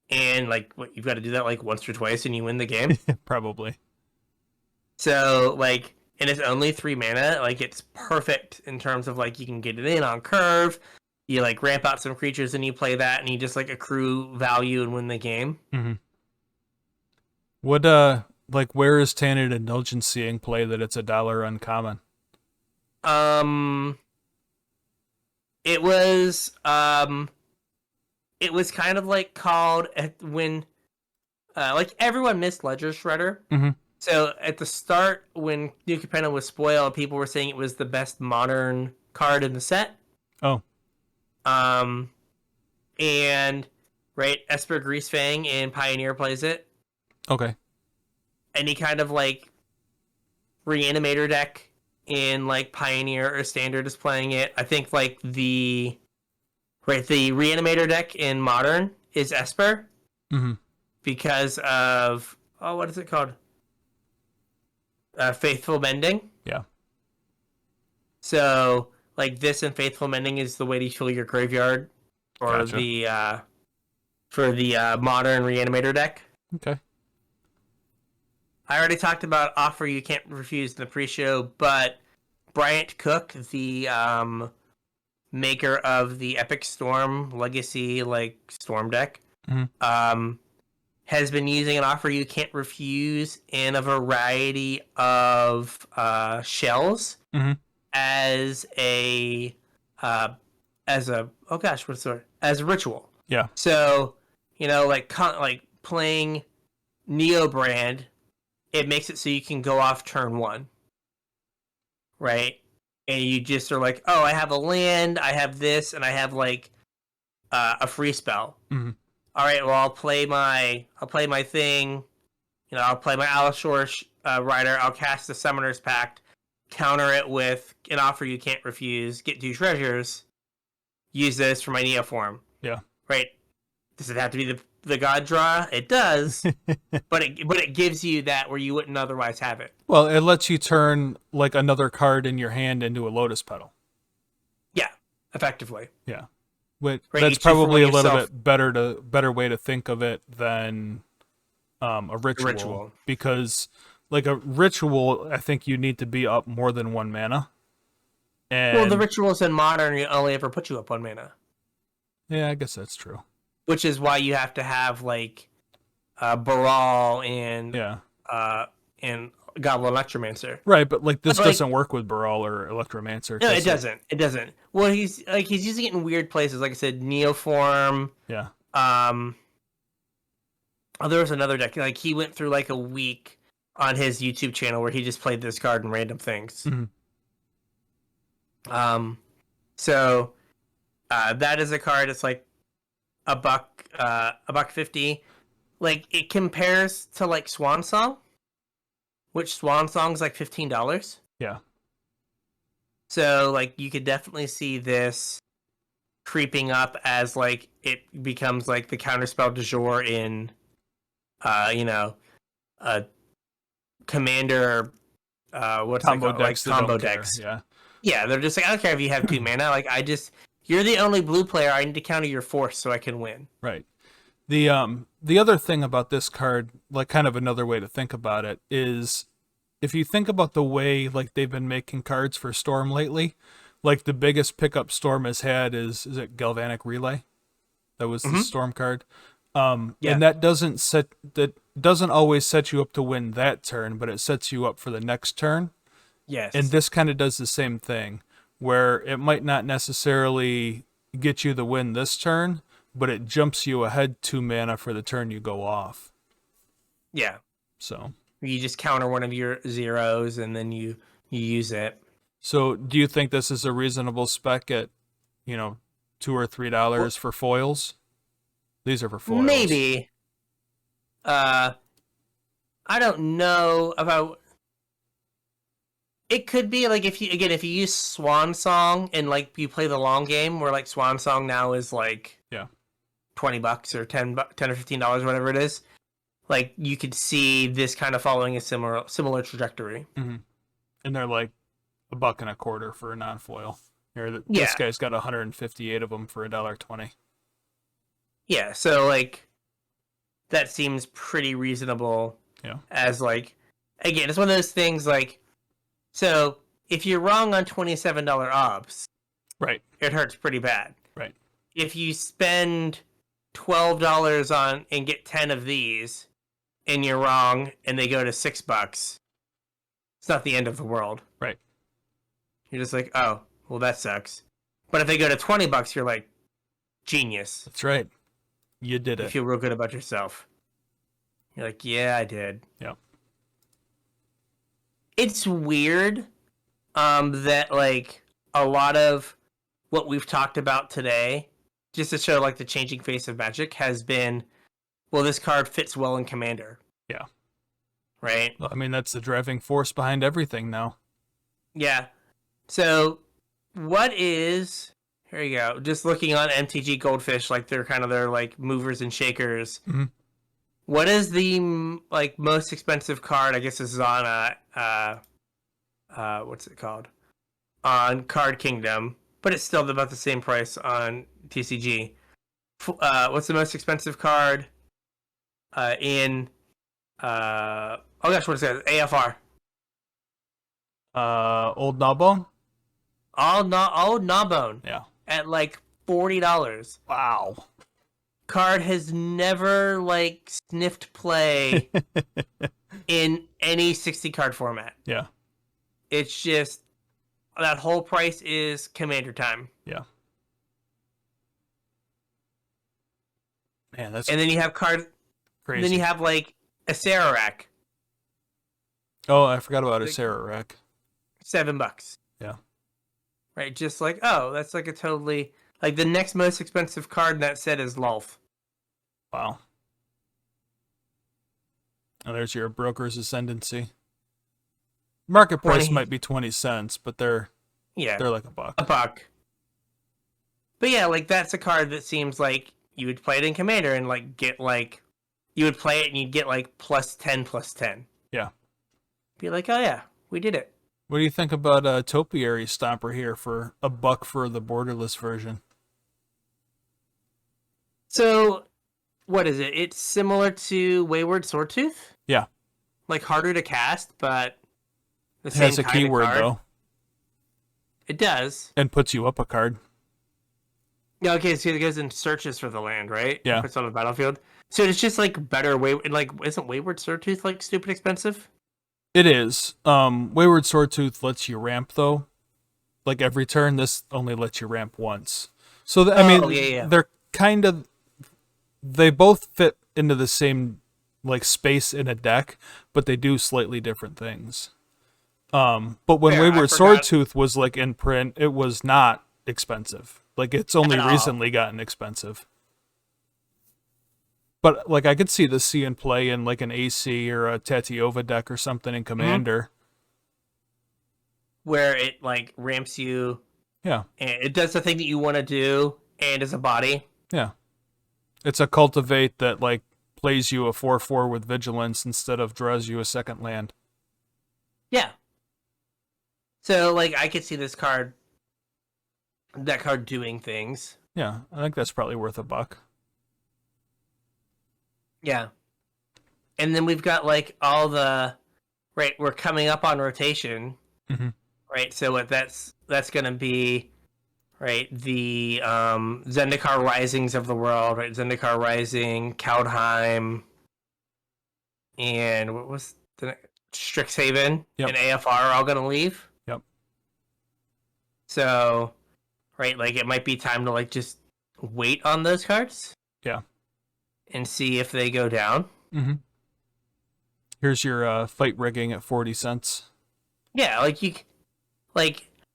And like what you've got to do that like once or twice and you win the game. Probably. So like and it's only 3 mana, like it's perfect in terms of like you can get it in on curve. You like ramp out some creatures and you play that and you just like accrue value and win the game. Mm-hmm. What like where is Tainted Indulgency in play that it's $1 uncommon? It was kind of like called when like everyone missed Ledger Shredder. Mm-hmm. So at the start when New Capenna was spoiled, people were saying it was the best modern card in the set. Oh. And right, Esper Greasefang in Pioneer plays it. Okay. Any kind of like Reanimator deck in like Pioneer or Standard is playing it. I think like the Reanimator deck in Modern is Esper. Mm-hmm. Because of what is it called? Faithful Mending. Yeah. So like this and Faithful Mending is the way to fill your graveyard or Gotcha. for the Modern Reanimator deck. Okay. I already talked about Offer You Can't Refuse in the pre-show, but Bryant Cook, the maker of the Epic Storm Legacy like Storm deck, Mm-hmm. Has been using an Offer You Can't Refuse in a variety of shells Mm-hmm. as a as a ritual. Yeah. So you know, like playing Neo Brand, it makes it so you can go off turn 1, right? And you just are like, oh, I have a land, I have this, and I have like a free spell. Mm-hmm. All right, well, I'll play my thing. You know, I'll play my Alashore Rider. I'll cast the Summoner's Pact, counter it with an Offer You Can't Refuse, get 2 treasures, use this for my Neoform. Yeah. Right. Does it have to be the God draw? It does, but it gives you that where you wouldn't otherwise have it. Well, it lets you turn like another card in your hand into a Lotus Petal. Yeah, effectively. Yeah. But Right, that's you two for probably a little yourself. bit better way to think of it than a ritual. Because like a ritual, I think you need to be up more than 1 mana. And Well, the rituals in Modern only ever put you up 1 mana, yeah, I guess that's true. which is why you have to have like Baral and Yeah. And Goblin Electromancer. Right, but like this But, like- doesn't work with Baral or Electromancer. No, 'cause it doesn't. It doesn't. Well, he's using it in weird places. Like I said, Neoform. Yeah. There was another deck. Like he went through like a week on his YouTube channel where he just played this card and random things. Mm-hmm. So that is a card. It's like $1.50. Like it compares to like Swan Song, which Swan Song's like $15. Yeah. So like you could definitely see this creeping up as like it becomes like the counterspell du jour in commander what's Combo it called? decks. Like that combo don't care. decks. Yeah. Yeah, they're just like, I don't care if you have 2 mana. Like you're the only blue player. I need to counter your force so I can win. Right. The other thing about this card, like kind of another way to think about it, is if you think about the way like they've been making cards for Storm lately, like the biggest pickup Storm has had is it Galvanic Relay? That was the Storm card. Yeah. And that doesn't always set you up to win that turn, but it sets you up for the next turn. Yes. And this kind of does the same thing, where it might not necessarily get you the win this turn, but it jumps you ahead 2 mana for the turn you go off. Yeah. So you just counter one of your zeros and then you use it. So do you think this is a reasonable spec at, $2 or $3 for foils? These are for foils. Maybe. I don't know about. It could be like if you use Swan Song and like you play the long game, where like Swan Song now is like $20 or $10 or $15, whatever it is. Like you could see this kind of following a similar trajectory. Mm-hmm. And they're like $1.25 for a non-foil. This guy's got 158 of them for $1.20. Yeah, so like that seems pretty reasonable. Yeah. As like, again, it's one of those things like, so if you're wrong on $27 obs, right, it hurts pretty bad. Right. If you spend $12 on and get 10 of these, and you're wrong, and they go to $6, it's not the end of the world. Right. You're just like, oh, well, that sucks. But if they go to $20, you're like, genius. That's right. You did it. You feel real good about yourself. You're like, yeah, I did. Yeah. It's weird that, like, a lot of what we've talked about today, just to show, like, the changing face of Magic, has been, well, this card fits well in Commander. Yeah. Right? Well, I mean, that's the driving force behind everything now. Yeah. So, what is... Here you go. Just looking on MTG Goldfish, like, they're kind of their, like, movers and shakers. Mm-hmm. What is the, like, most expensive card? I guess this is on, what's it called? On Card Kingdom. But it's still about the same price on TCG. What's the most expensive card in, oh gosh, what is that? AFR. Old Gnawbone? Old Gnawbone. Yeah. At, like, $40. Wow. Card has never like sniffed play in any 60 card format. Yeah. It's just that whole price is Commander time. Yeah. Man, that's and then you have card crazy. Then you have like a Sararak. Oh, I forgot about a Sararak. $7. Yeah. Right, just like, oh, that's like a totally like the next most expensive card in that set is Lolth. Wow. And there's your Broker's Ascendancy. Market price might be 20 cents, but they're like $1. $1. But yeah, like that's a card that seems like you would play it in Commander and like get like you would play it and you'd get like +10/+10. Yeah. Be like, oh yeah, we did it. What do you think about a Topiary Stomper here for $1 for the borderless version? So, what is it? It's similar to Wayward Swordtooth? Yeah. Like harder to cast, but the It same has a kind of keyword card. though. It does. And puts you up a card. Yeah, okay, so it goes and searches for the land, right? Yeah. Puts it on the battlefield. So it's just like better like isn't Wayward Swordtooth like stupid expensive? It is. Wayward Swordtooth lets you ramp though. Like every turn, this only lets you ramp once. So they're kind of they both fit into the same like space in a deck, but they do slightly different things. But when Wayward Swordtooth was like in print, it was not expensive. Like it's only recently gotten expensive. But like I could see the C in play in like an AC or a Tatiova deck or something in Commander. Where it like ramps you. Yeah. And it does the thing that you want to do and is a body. Yeah. It's a cultivate that like plays you a 4/4 with vigilance instead of draws you a second land. Yeah. So like I could see that card doing things. Yeah, I think that's probably worth $1. Yeah. And then we've got like all the right. We're coming up on rotation, Mm-hmm. right? So that's gonna be right the Zendikar Risings of the world, right? Zendikar Rising, Kaldheim, and what was the Strixhaven Yep. and AFR are all gonna leave. Yep. So right, like it might be time to like just wait on those cards Yeah. and see if they go down. Mm-hmm. Here's your fight rigging at 40 cents. Yeah, like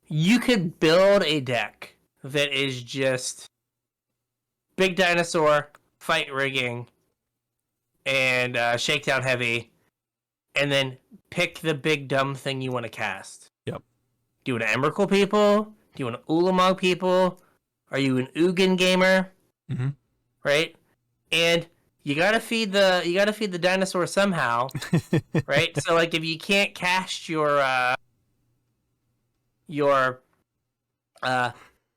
you could build a deck that is just big dinosaur, fight rigging, and shakedown heavy, and then pick the big dumb thing you want to cast. Yep. Do you want an Emrakul people? Do you want an Ulamog people? Are you an Ugin gamer? Mm-hmm. Right? And you gotta feed the dinosaur somehow, right? So like if you can't cast your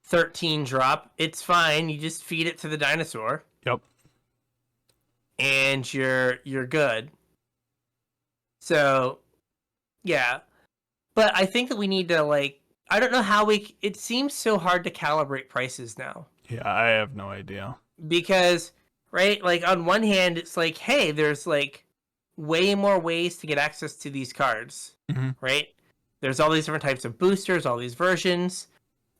13 drop, it's fine. You just feed it to the dinosaur. Yep. And you're good. So, yeah. But I think that we need to like I don't know how it seems so hard to calibrate prices now. Yeah, I have no idea. Because right, like on one hand it's like, hey, there's like way more ways to get access to these cards, right? There's all these different types of boosters, all these versions.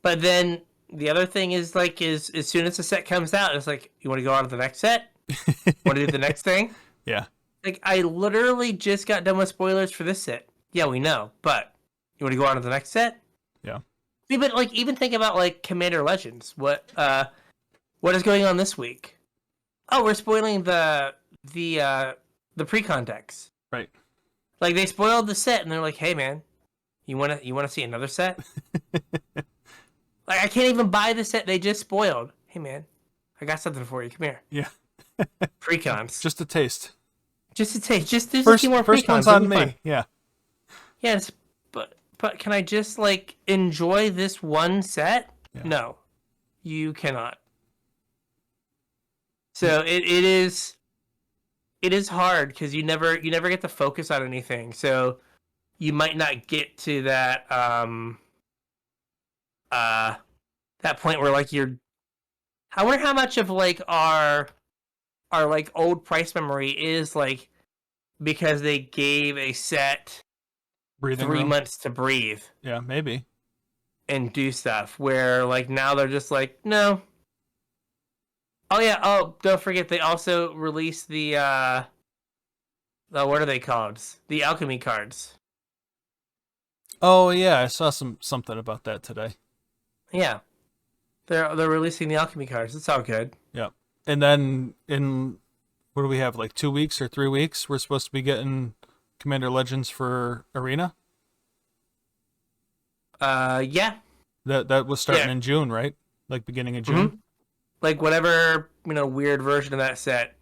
But then the other thing is like is as soon as the set comes out, it's like, you want to go on to the next set? Want to do the next thing? Yeah. Like I literally just got done with spoilers for this set. Yeah, we know, but you want to go on to the next set? Yeah. But like even think about like Commander Legends. What is going on this week? Oh, we're spoiling the pre-con decks. Right. Like they spoiled the set, and they're like, "Hey, man, you wanna see another set?" Like I can't even buy the set they just spoiled. Hey, man, I got something for you. Come here. Yeah. Pre-cons. Just a taste. Just a taste. Just there's First, a few more first pre-cons. one's on me. Fun. Yeah. Yes, but can I just like enjoy this one set? Yeah. No, you cannot. So it is hard because you never get to focus on anything. So you might not get to that that point where like you're. I wonder how much of like our like old price memory is like because they gave a set breathing 3 room. months to breathe. Yeah, maybe. And do stuff where like now they're just like, no. Oh yeah, oh don't forget they also released the what are they called? The alchemy cards. Oh yeah, I saw something about that today. Yeah. They're releasing the alchemy cards. It's all good. Yeah. And then in what do we have, like 2 weeks or 3 weeks, we're supposed to be getting Commander Legends for Arena? Yeah. That was starting in June, right? Like beginning of June? Mm-hmm. Like whatever, weird version of that set.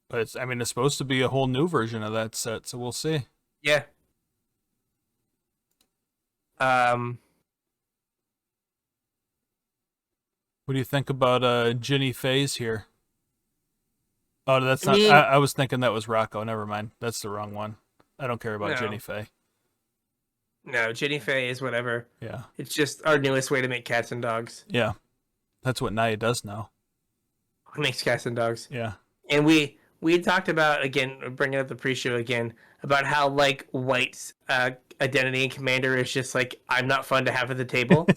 But it's supposed to be a whole new version of that set, so we'll see. Yeah. What do you think about Ginny Faye's here? Oh, that's not. I was thinking that was Rocco. Never mind. That's the wrong one. I don't care about Ginny Faye. No, Ginny Faye is whatever. Yeah. It's just our newest way to make cats and dogs. Yeah. That's what Naya does now. It makes cats and dogs. Yeah. And we had talked about, again, bringing up the pre-show again, about how, like, White's identity in Commander is just, like, I'm not fun to have at the table.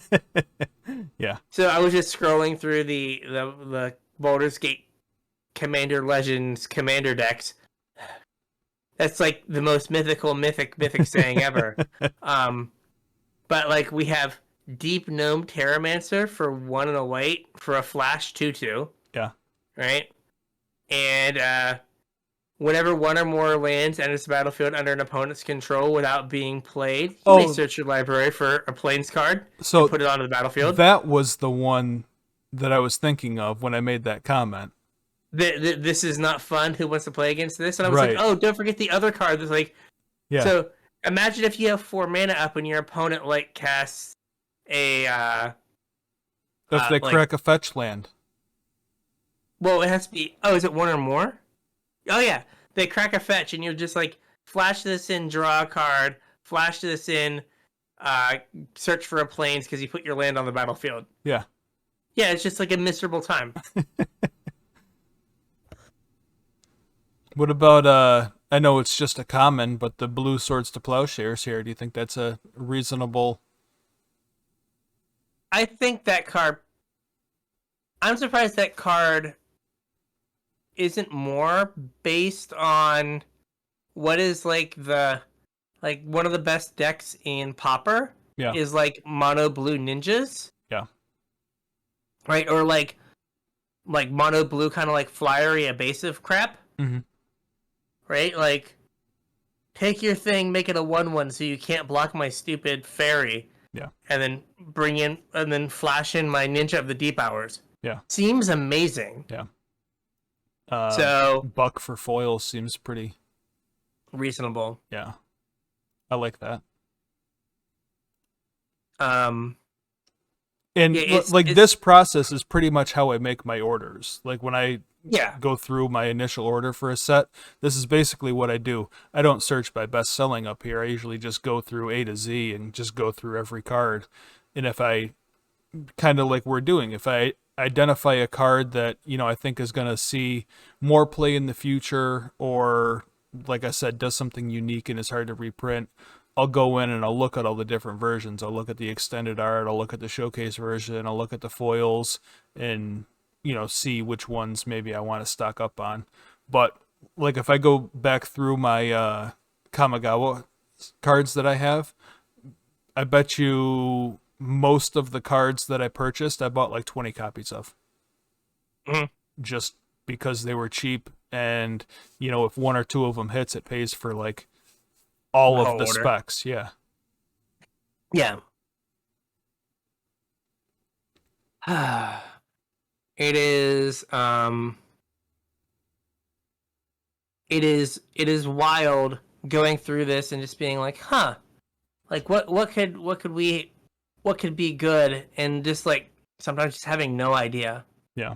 Yeah. So I was just scrolling through the Baldur's Gate Commander Legends Commander decks. That's, like, the most mythic saying ever. But, like, we have Deep Gnome Terramancer for 1 and a white for a flash 2/2. Yeah. Right? And whenever one or more lands enters the battlefield under an opponent's control without being played, you may search your library for a Plains card and put it onto the battlefield. That was the one that I was thinking of when I made that comment. This is not fun. Who wants to play against this? And I was like, oh, don't forget the other card that's like... Yeah. So imagine if you have 4 mana up and your opponent like casts a... if they crack a fetch land. Well, it has to be... Oh, is it 1 or more? Oh yeah, they crack a fetch, and you're just like flash this in, draw a card, flash this in, uh, search for a planes because you put your land on the battlefield. Yeah. Yeah, it's just like a miserable time. What about I know it's just a common, but the blue swords to plowshares here, do you think that's a reasonable? I think that card. I'm surprised that card isn't more based on what is like one of the best decks in Pauper Yeah. is like mono blue ninjas, Yeah. right? Or like mono blue kind of like flyery evasive crap, Mm-hmm. right? Like take your thing, make it a 1/1 so you can't block my stupid fairy. Yeah. And then flash in my Ninja of the Deep Hours. Yeah. Seems amazing. Yeah. So buck for foils seems pretty reasonable. Yeah. I like that. And yeah, this process is pretty much how I make my orders. Like when I go through my initial order for a set, this is basically what I do. I don't search by best selling up here. I usually just go through A to Z and just go through every card. And if I kind of like we're doing, if I identify a card that, I think is going to see more play in the future, or like I said, does something unique and is hard to reprint, I'll go in and I'll look at all the different versions. I'll look at the extended art, I'll look at the showcase version, I'll look at the foils, and see which ones maybe I want to stock up on. But like if I go back through my Kamigawa cards that I have, I bet you most of the cards that I purchased I bought like 20 copies of. Mm-hmm. Just because they were cheap, and if one or two of them hits, it pays for like all of the specs. Yeah. It is it is wild going through this and just being like, like what could be good, and just like sometimes just having no idea. Yeah.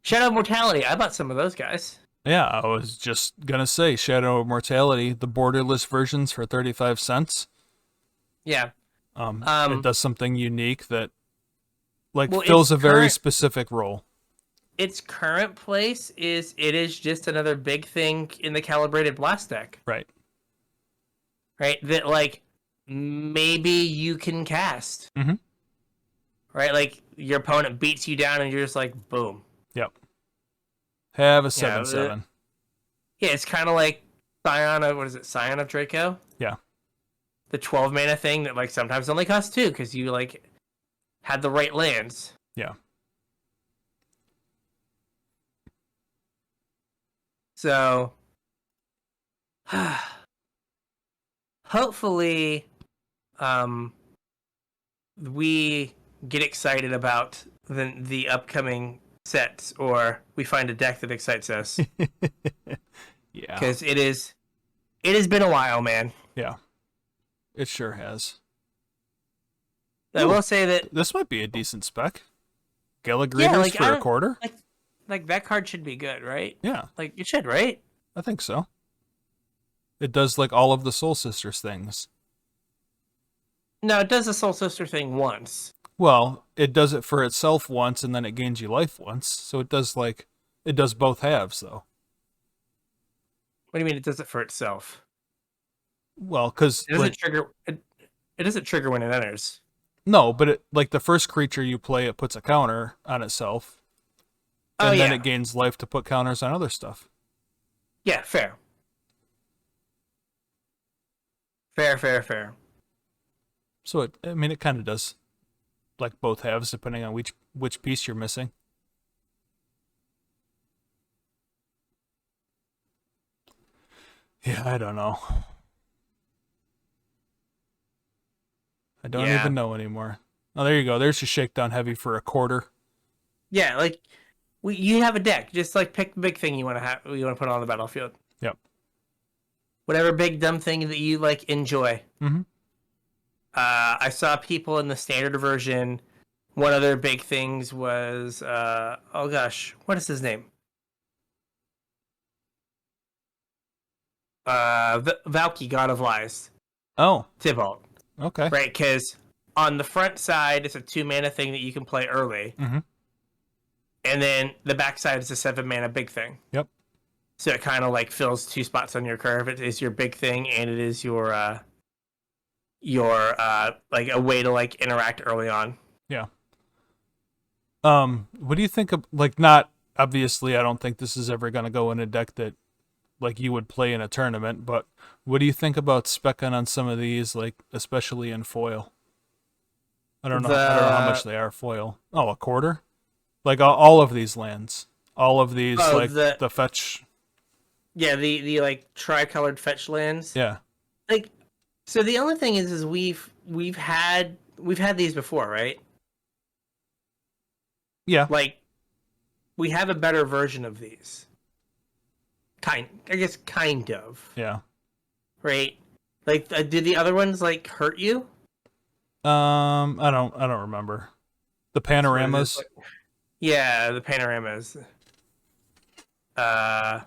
Shadow of Mortality, I bought some of those guys. Yeah, I was just gonna say Shadow of Mortality, the borderless versions for 35 cents. Yeah. It does something unique that fills a very specific role. Its current place is just another big thing in the calibrated blast deck. Right. Right? That like maybe you can cast. Mm-hmm. Right? Like your opponent beats you down and you're just like, boom. Yep. Have a 7/7. Yeah, it's kind of like Scion of Draco? Yeah. The 12 mana thing that like sometimes only costs 2 because you like had the right lands. Yeah. So hopefully we get excited about the upcoming sets, or we find a deck that excites us. Yeah. Because it has been a while, man. Yeah. It sure has. I will say that this might be a decent spec. Gala Greeters for a quarter? Like that card should be good, right? Yeah. Like it should, right? I think so. It does like all of the Soul Sisters things. No, it does the Soul Sister thing once. Well, it does it for itself once, and then it gains you life once. So it does both halves, though. What do you mean it does it for itself? Well, because it doesn't trigger. It doesn't trigger when it enters. No, but the first creature you play, it puts a counter on itself, and then it gains life to put counters on other stuff. Yeah, fair. Fair. So it kind of does, like both halves, depending on which piece you're missing. Yeah, I don't know. I don't even know anymore. Oh, there you go. There's your Shakedown Heavy for a quarter. Yeah, like you have a deck. Just like pick the big thing you want to put on the battlefield. Yep. Whatever big dumb thing that you like enjoy. Mm-hmm. I saw people in the standard version. One of their big things was oh gosh, what is his name? Valky, God of Lies, Oh, Tybalt, okay. right? Because on the front side, it's a 2-mana thing that you can play early, Mm-hmm. and then the back side is a 7-mana big thing. Yep. So it kind of like fills 2 spots on your curve. It is your big thing, and it is your like a way to like interact early on. Yeah. What do you think of, like, not obviously I don't think this is ever going to go in a deck that like you would play in a tournament, but what do you think about speccing on some of these, like especially in foil? I don't know how much they are foil. Oh, a quarter? Like all of these lands. All of these like the fetch. Yeah, the like tricolored fetch lands. Yeah. Like, so the only thing is we've had these before, right? Yeah. Like, we have a better version of these. Kind of. Yeah. Right? Like, did the other ones like hurt you? I don't remember. The panoramas. Yeah, the panoramas. But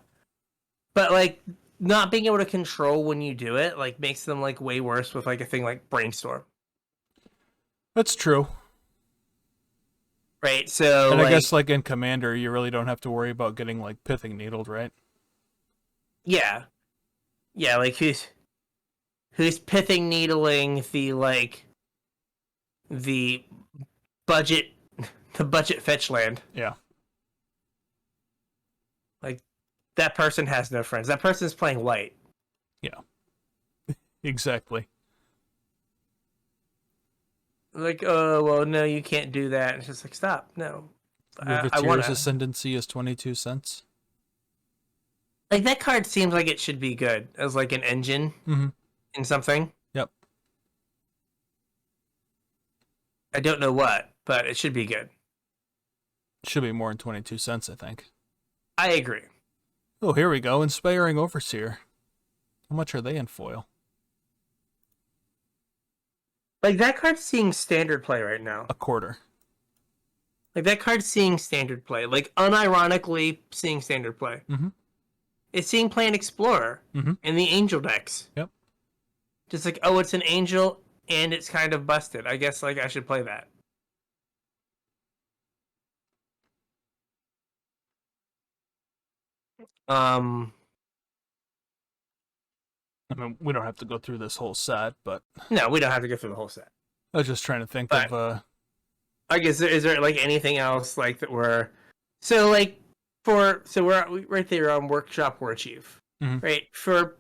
like not being able to control when you do it like makes them like way worse with like a thing like brainstorm. That's true. Right, so and I guess like in Commander, you really don't have to worry about getting like pithing needled, right? Yeah, like who's pithing needling the budget fetch land? Yeah, like that person has no friends. That person's playing white. Yeah, exactly. Like, oh well, no, you can't do that. And it's just like, stop, no. Riveteer's Ascendancy is 22 cents. Like that card seems like it should be good as like an engine in something. Yep. I don't know what, but it should be good. It should be more than 22 cents, I think. I agree. Oh, here we go. Inspiring Overseer. How much are they in foil? Like that card's seeing standard play right now. A quarter. Like that card's seeing standard play. Like unironically seeing standard play. Mm-hmm. It's seeing play an Explorer in the Angel decks. Yep. Just like, oh, it's an Angel and it's kind of busted. I guess like I should play that. I mean, we don't have to go through this whole set, but no, we don't have to go through the whole set. I was just trying to think of. I guess is there like anything else like that we're so like we're right there on Workshop War Chief, right? For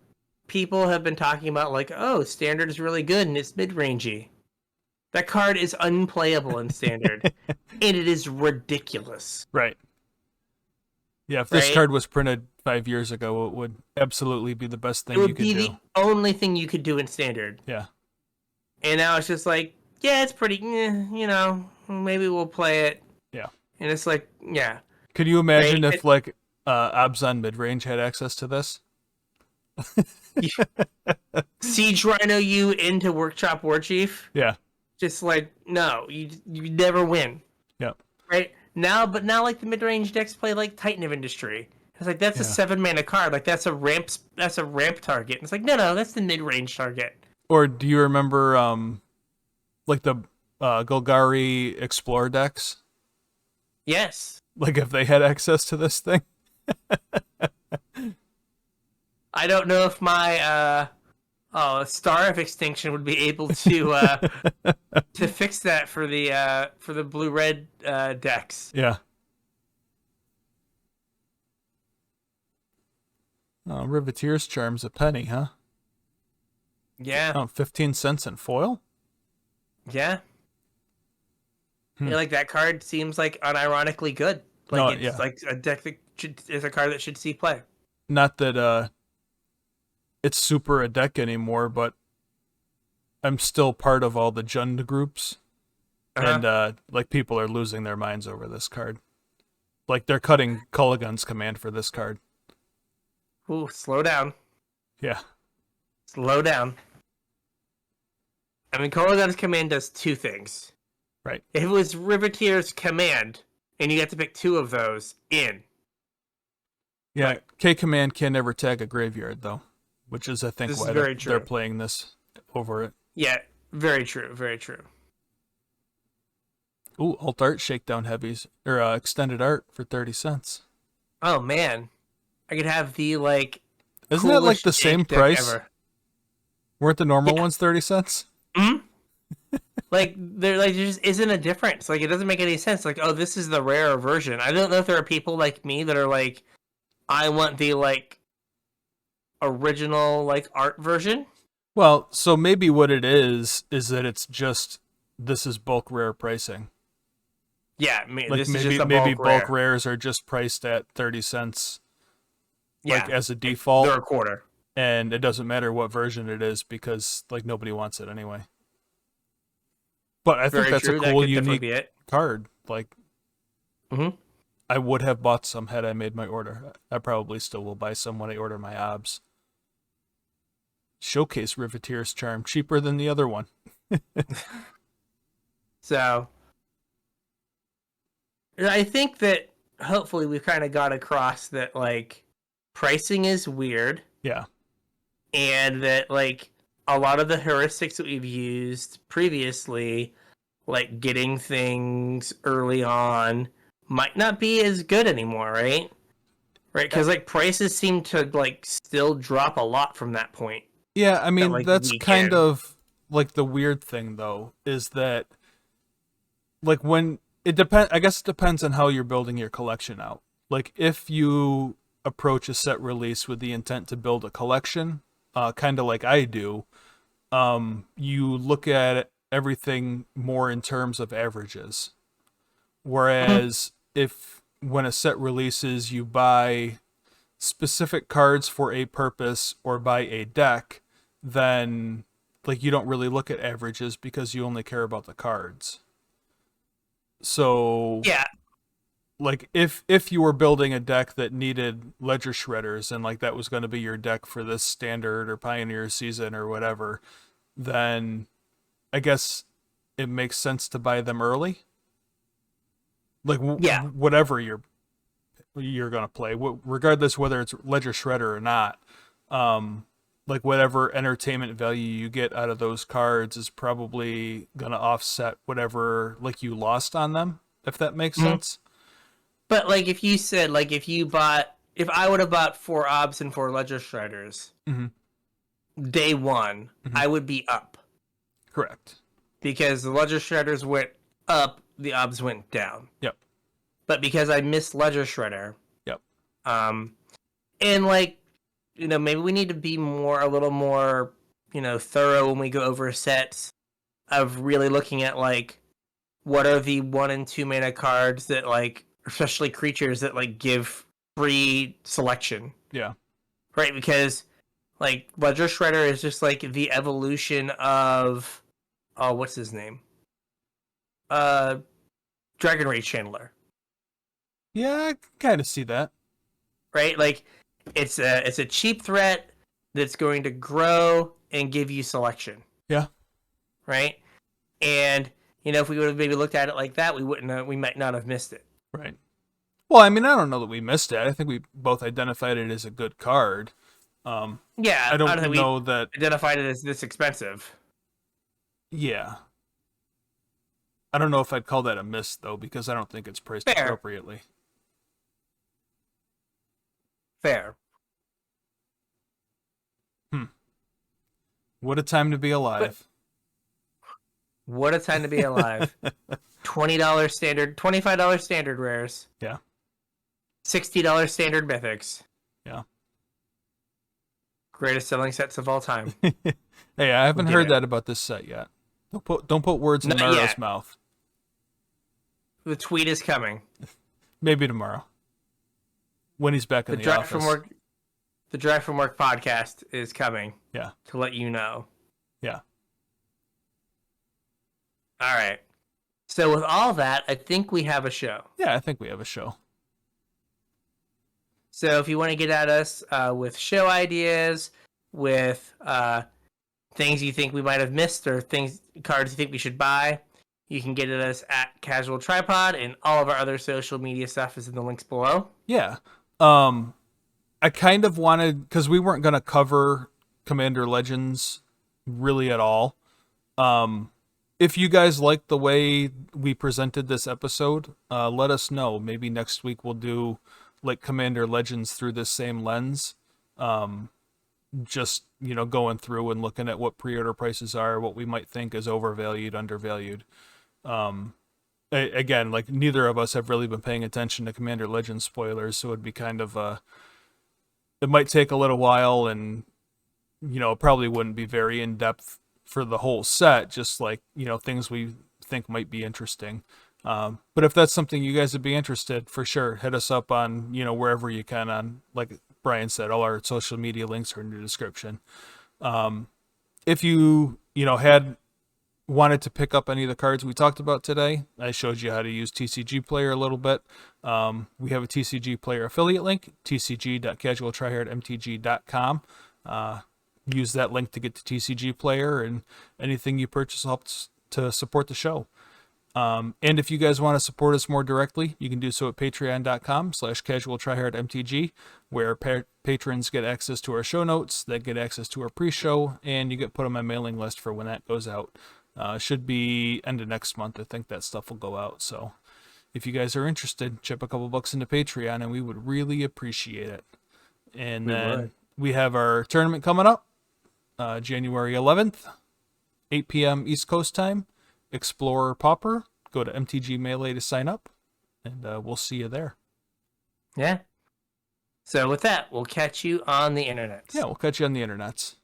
people have been talking about like, oh, standard is really good and it's mid rangey. That card is unplayable in standard, and it is ridiculous. Right. Yeah, if this card was printed 5 years ago, it would absolutely be the best thing you could do. It would be the only thing you could do in standard. Yeah. And now it's just like, yeah, it's pretty, you know, maybe we'll play it. Yeah. And it's like, yeah. Could you imagine if, like, Abzan Midrange had access to this? Siege Rhino you into Workshop War Chief? Yeah. Just like, no, you never win. Yep. Right? Now, like the mid-range decks play like Titan of Industry. It's like that's a 7-mana card. Like that's a ramp target. And it's like no, that's the mid-range target. Or do you remember like the Golgari Explorer decks? Yes. Like if they had access to this thing? I don't know if my Star of Extinction would be able to to fix that for the blue-red decks. Yeah. Oh, Riveteer's Charm's a penny, huh? Yeah. Oh, 15 cents in foil? Yeah. Yeah, like that card seems like unironically good. Like it's like a deck that is a card that should see play. Not that it's super a deck anymore, but I'm still part of all the Jund groups. And like people are losing their minds over this card. Like they're cutting Culligan's command for this card. Ooh, slow down. Yeah. Slow down. I mean, Culligan's command does two things. Right. If it was Riveteer's command, and you got to pick two of those, in. Yeah, K command can never tag a graveyard, though. which is, I think, This is why very they're true. playing this over it. Yeah, very true. Very true. Ooh, alt art shakedown heavies or extended art for 30 cents. Oh man, I could have the like Isn't that like coolest the same jake deck price? ever. Weren't the normal Yeah. ones 30 cents? Hmm. Like there just isn't a difference. Like it doesn't make any sense. Like, oh, this is the rarer version. I don't know if there are people like me that are like, I want the like original like art version. Well, so maybe what it is that it's just this is bulk rare pricing. Yeah, Like this is just a maybe bulk bulk rare. rares are just priced at 30 cents like Yeah, as a like, default, they're a quarter. and it doesn't matter what version it is because like nobody wants it anyway. But I think Very that's a true. That cool could definitely unique be it. card. Like Hmm. I would have bought some had I made my order. I probably still will buy some when I order my obs. Showcase Riveteer's Charm, cheaper than the other one. So I think that hopefully we've kind of got across that like pricing is weird, Yeah. and that like a lot of the heuristics that we've used previously, like getting things early on, might not be as good anymore, right? Right, because like prices seem to like still drop a lot from that point. Yeah, I That mean, like that's kind weekend. of like the weird thing though, is that like when it depends, I guess it depends on how you're building your collection out. Like if you approach a set release with the intent to build a collection, kind of like I do, you look at everything more in terms of averages. Mhm. Whereas if when a set releases, you buy specific cards for a purpose or buy a deck, then like you don't really look at averages because you only care about the cards. So Yeah, like if you were building a deck that needed ledger shredders and like that was going to be your deck for this standard or pioneer season or whatever, then I guess it makes sense to buy them early. Like yeah, whatever you're gonna play, regardless whether it's ledger shredder or not. Um, like whatever entertainment value you get out of those cards is probably gonna offset whatever like you lost on them, if that makes mhm. sense. But like if you said like if I would have bought 4 obs and 4 ledger shredders Mm-hmm. day one, Mm-hmm. I would be up Correct. because the ledger shredders went up, the obs went down. Yep. But because I missed ledger shredder, Yep. um, and like maybe we need to be a little more thorough when we go over sets of really looking at like what are the 1 and 2 mana cards that like especially creatures that like give free selection, Yeah. right? Because like ledger shredder is just like the evolution of what's his name, uh dragon rage chandler, Yeah, I kind of see that. right? Like it's a cheap threat that's going to grow and give you selection, Yeah. right? And if we would have maybe looked at it like that, we might not have missed it. Right. Well, I mean, I don't know that we missed it. I think we both identified it as a good card. Yeah, I I don't don't think we know that. identified it as this expensive. Yeah. I don't know if I'd call that a miss though, because I don't think it's priced Fair, appropriately. fair. Hmm. What a time to be But alive. what a time to be alive. $20 standard, $25 standard rares, Yeah. $60 standard mythics. Yeah. Greatest selling sets of all time. Hey, I We haven't did heard it. that about this set yet. Don't put words in Not Naruto's yet. mouth. The tweet is coming. Maybe tomorrow. When he's back in The the Drive from office. Work the Drive from Work podcast is coming Yeah. to let you know. Yeah. All right. So with all that, I think we have a show. Yeah, I think we have a show. So if you want to get at us with show ideas, with things you think we might have missed, or cards you think we should buy, you can get at us at Casual Tripod, and all of our other social media stuff is in the links below. Yeah. I kind of wanted, because we weren't going to cover Commander Legends really at all. If you guys like the way we presented this episode, let us know. Maybe next week we'll do like Commander Legends through this same lens. Just, going through and looking at what pre-order prices are, what we might think is overvalued, undervalued. Again, like neither of us have really been paying attention to Commander Legends spoilers, so it'd be kind of it might take a little while, and it probably wouldn't be very in depth for the whole set, just like things we think might be interesting. But if that's something you guys would be interested, for sure, hit us up on wherever you can, on, like Brian said, all our social media links are in the description. If you had wanted to pick up any of the cards we talked about today, I showed you how to use TCG Player a little bit. We have a TCG Player affiliate link, tcg.casualtryhardmtg.com. Use that link to get to TCG Player, and anything you purchase helps to support the show. And if you guys want to support us more directly, you can do so at patreon.com/CasualTryHardMTG, where patrons get access to our show notes, they get access to our pre-show, and you get put on my mailing list for when that goes out. Should be end of next month. I think that stuff will go out. So if you guys are interested, chip a couple bucks into Patreon, and we would really appreciate it. And then we have our tournament coming up, January 11th, 8 p.m. East Coast time. Explorer Pauper. Go to MTG Melee to sign up, and we'll see you there. Yeah. So with that, we'll catch you on the internet. Yeah, we'll catch you on the internets.